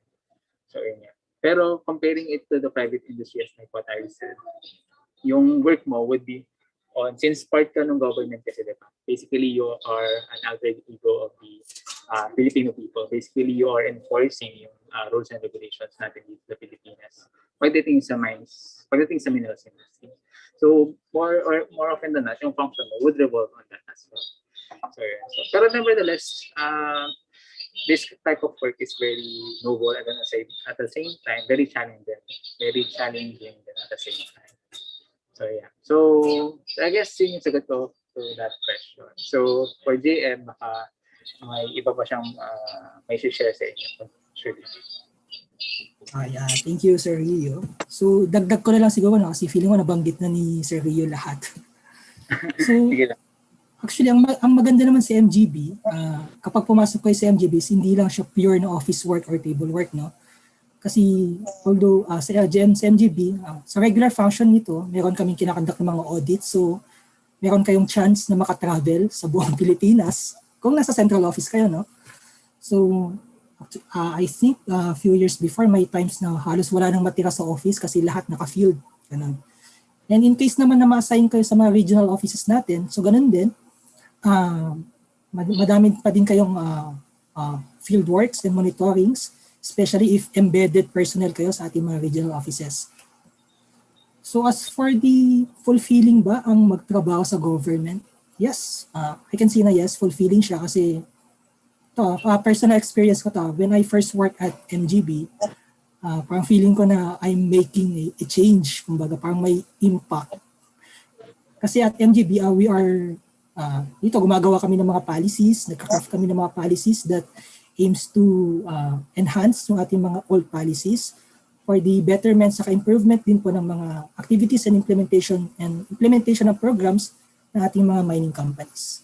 So ayun yan. Pero comparing it to the private industry as like what I said, yung work mo would be on, since part ka ng government kasi, diba? Basically, you are an alter ego of the Filipino people. Basically, you are enforcing yung rules and regulations natin dito sa Pilipinas. Pagdating sa mines, pagdating sa minerals industry. So, more often than not, yung function mo would revolve on that as well. So, yeah. Pero nevertheless, this type of work is very noble and then at the same time, very challenging at the same time. So yeah. So I guess yun yung sagot ko to that question. So for JM, baka may iba pa siyang may share sa inyo. Sure. Yeah, thank you, Sir Rio. So dagdag ko na lang siguro kasi feeling ko nabanggit na ni Sir Rio lahat. So actually, ang maganda naman sa MGB, kapag pumasok kayo sa MGB, hindi lang siya pure na office work or table work, no? Kasi although sa MGB, sa regular function nito, meron kaming kinakandak ng mga audits. So meron kayong chance na makatravel sa buong Pilipinas kung nasa central office kayo, no? So I think a few years before, may times na halos wala nang matira sa office kasi lahat naka-field. Ganun. And in case naman na ma-assign kayo sa mga regional offices natin, so ganun din, madami pa din kayong field works and monitorings, especially if embedded personnel kayo sa ating mga regional offices. So as for the fulfilling ba ang magtrabaho sa government? Yes, I can say na yes, fulfilling siya kasi personal experience ko to. When I first worked at MGB, parang feeling ko na I'm making a change, kumbaga parang may impact. Kasi at MGB, we are, dito gumagawa kami ng mga policies, nagka-craft kami ng mga policies that aims to enhance yung ating mga old policies for the betterment sa improvement din po ng mga activities and implementation of programs ng ating mga mining companies.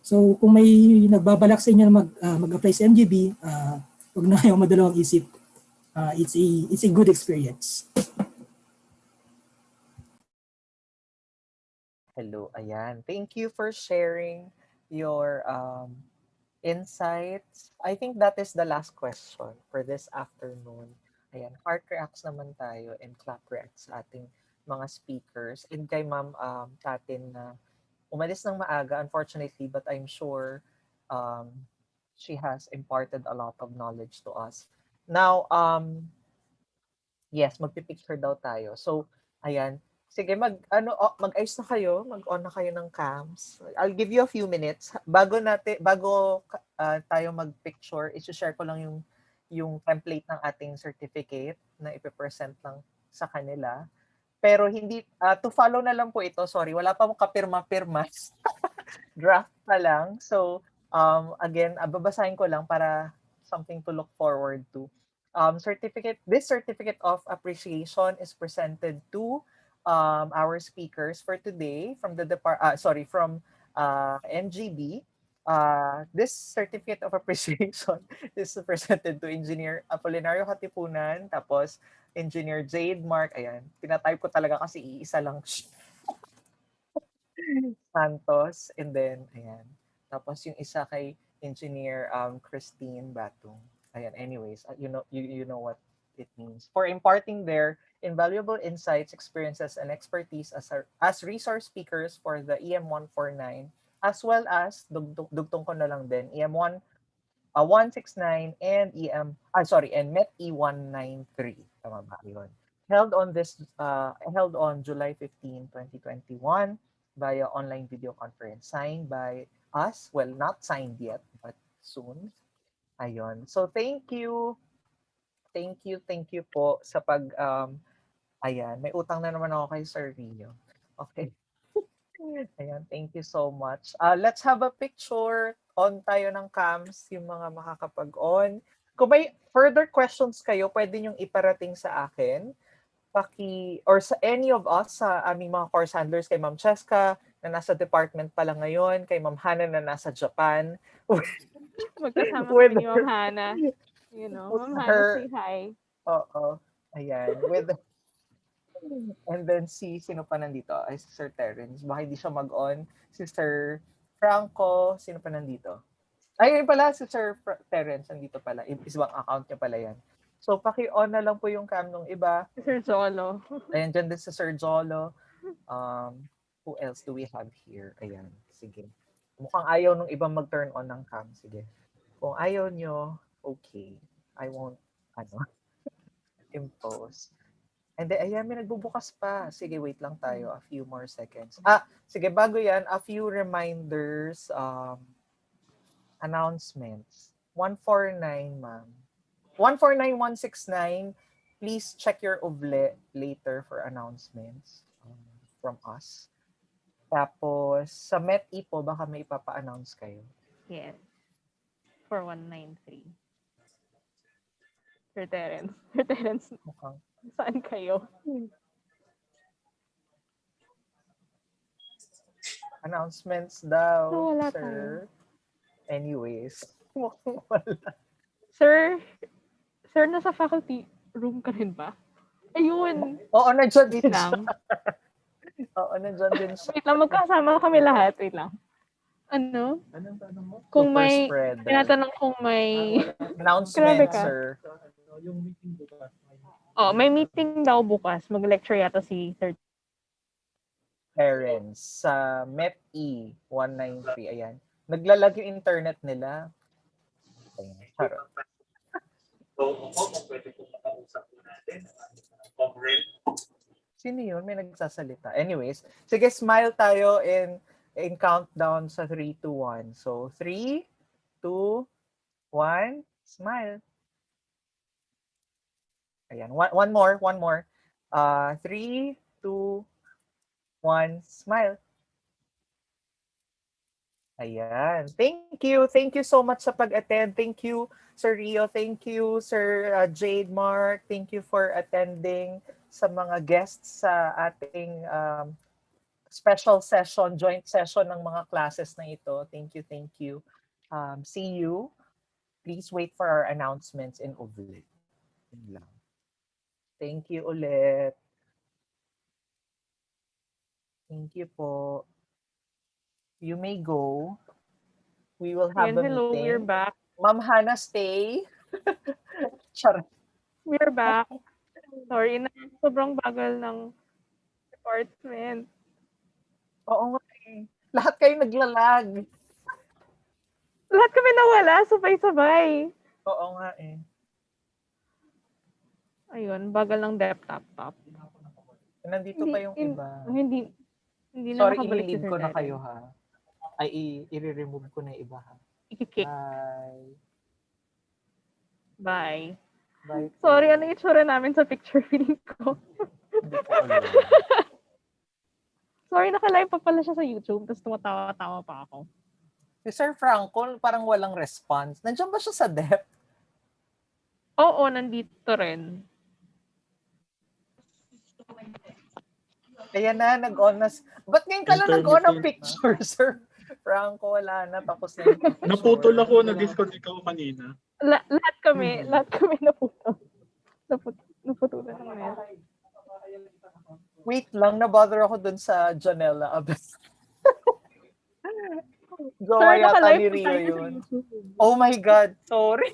So kung may nagbabalak sa inyo na mag-apply sa MGB, huwag na kayong madalawang isip. It's a good experience. Hello, ayan. Thank you for sharing your insights. I think that is the last question for this afternoon. Ayan, heart reacts naman tayo and clap reacts sa ating mga speakers. And kay Ma'am Tatin na umalis ng maaga, unfortunately, but I'm sure she has imparted a lot of knowledge to us. Now, yes, magpipicture daw tayo. So, ayan. Sige, mag-ayos na kayo, mag-on na kayo ng cams. I'll give you a few minutes. Bago tayo mag-picture, i-share ko lang yung template ng ating certificate na ipipresent lang sa kanila. Pero hindi, to follow na lang po ito, sorry, wala pa mong kapirma-pirma. Draft pa lang. So, again, babasahin ko lang para something to look forward to. This certificate of appreciation is presented to our speakers for today from MGB. This certificate of appreciation is presented to Engineer Apolinario Hatipunan, tapos Engineer Jade Mark, ayan, pinatype ko talaga kasi iisa lang Santos, and then ayan, tapos yung isa kay Engineer Christine Batung. Ayan, anyways, you know what it means. For imparting their invaluable insights, experiences, and expertise as resource speakers for the EM 149, as well as, dugtong ko na lang din, EM 169 and MET E193. Tama ba yun? Held on July 15, 2021 via online video conference signed by us. Well, not signed yet, but soon. Ayun. So thank you. Thank you po sa ayan, may utang na naman ako kay Sir Rio. Okay. Ayan, thank you so much. Let's have a picture. On tayo ng cams, yung mga makakapag-on. Kung may further questions kayo, pwede nyong iparating sa akin. Or sa any of us, sa aming mga course handlers, kay Ma'am Cheska, na nasa department pa lang ngayon, kay Ma'am Hana na nasa Japan. Magkasama With kami ni Ma'am Hana. You know, with Ma'am Hana, her- say hi. Oo. Ayan. And then sino pa nandito? Ay, si Sir Terence. Baka hindi siya mag-on. Si Sir Franco. Sino pa nandito? Ay, yun pala, si Sir Terence. Nandito pala. Isang account niya pala yan. So, paki-on na lang po yung cam nung iba. Sir Jolo. Ayan, dyan din si Sir Jolo. Who else do we have here? Ayan, sige. Mukhang ayaw nung ibang mag-turn on ng cam. Sige. Kung ayaw nyo, okay. I won't, impose. And then, ayan, may nagbubukas pa. Sige, wait lang tayo. A few more seconds. Sige, bago yan, a few reminders, announcements. 149, ma'am. 149169, please check your oble later for announcements from us. Tapos, sa MET-E po, baka may ipapa-announce kayo. Yes. 4193. Sir Terence. Sir Terence, Mukhang saan kayo? announcements daw, So, wala sir. Anyways, mukhang wala. Sir, nasa faculty room ka rin ba? Ayun. Oo, nandiyan Wait din siya. lang. Oo, nandiyan din siya. Wait lang, magkasama kami lahat. Wait lang. Ano? Anong tanong mo? Kung Super may, spreader. tinatanong kung may, Announcement, Grabe ka. sir. Yung meeting bukas. may meeting daw bukas. Mag-lecture yata si Sir. Parents sa MET-E 193. Ayan. Naglalag yung internet nila. Ayan. Charot. So, kung pwede po makausap po natin. Coverage. Sino yun? May nagsasalita. Anyways, sige, smile tayo in countdown sa 3, 2, 1. So, 3, 2, 1, smile. Ayan. One more. 3, 2, 1, smile. Ayan. Thank you. Thank you so much sa pag-attend. Thank you, Sir Rio. Thank you, Sir Jade Mark. Thank you for attending sa mga guests sa ating special session, joint session ng mga classes na ito. Thank you. See you. Please wait for our announcements in Ovulet. Yun lang. Thank you ulit. Thank you po. You may go. We will have a Hello, meeting. we're back. Ma'am Hana, stay. Charot. We're back. Sorry na, sobrang bagal ng department. Oo nga eh. Lahat kayo naglalag. Lahat kami nawala, sabay-sabay. Oo nga eh. Ayun, bagal ng laptop. Nandito pa yung iba. Hindi na Sorry, makabalik si ililid Sir ko na Terence. kayo ha. Ay, i-remove ko na yung iba ha. Ikikik. Bye. Bye. Bye po. Sorry, ano yung itsura namin sa picture feeling ko? Hindi ko alam. Sorry, naka-live pa pala siya sa YouTube, tapos tumatawa-tawa pa ako. Si Sir Franco, parang walang response. Nandiyan ba siya sa DEP? Oo, nandito rin. Kaya na, nag-on na. Ba't ngayon ka lang nag-on ng picture, Sir Franco? Wala na, tapos na yung picture. Naputol ako, na-disconnect ako kanina. Lahat kami naputol. Naputulan ng net. Wait lang, na-bother ako dun sa Janela Abes. Gawa Sorry, yata naka-live ni pa Rio tayo sa yun. YouTube. Oh my God, sorry.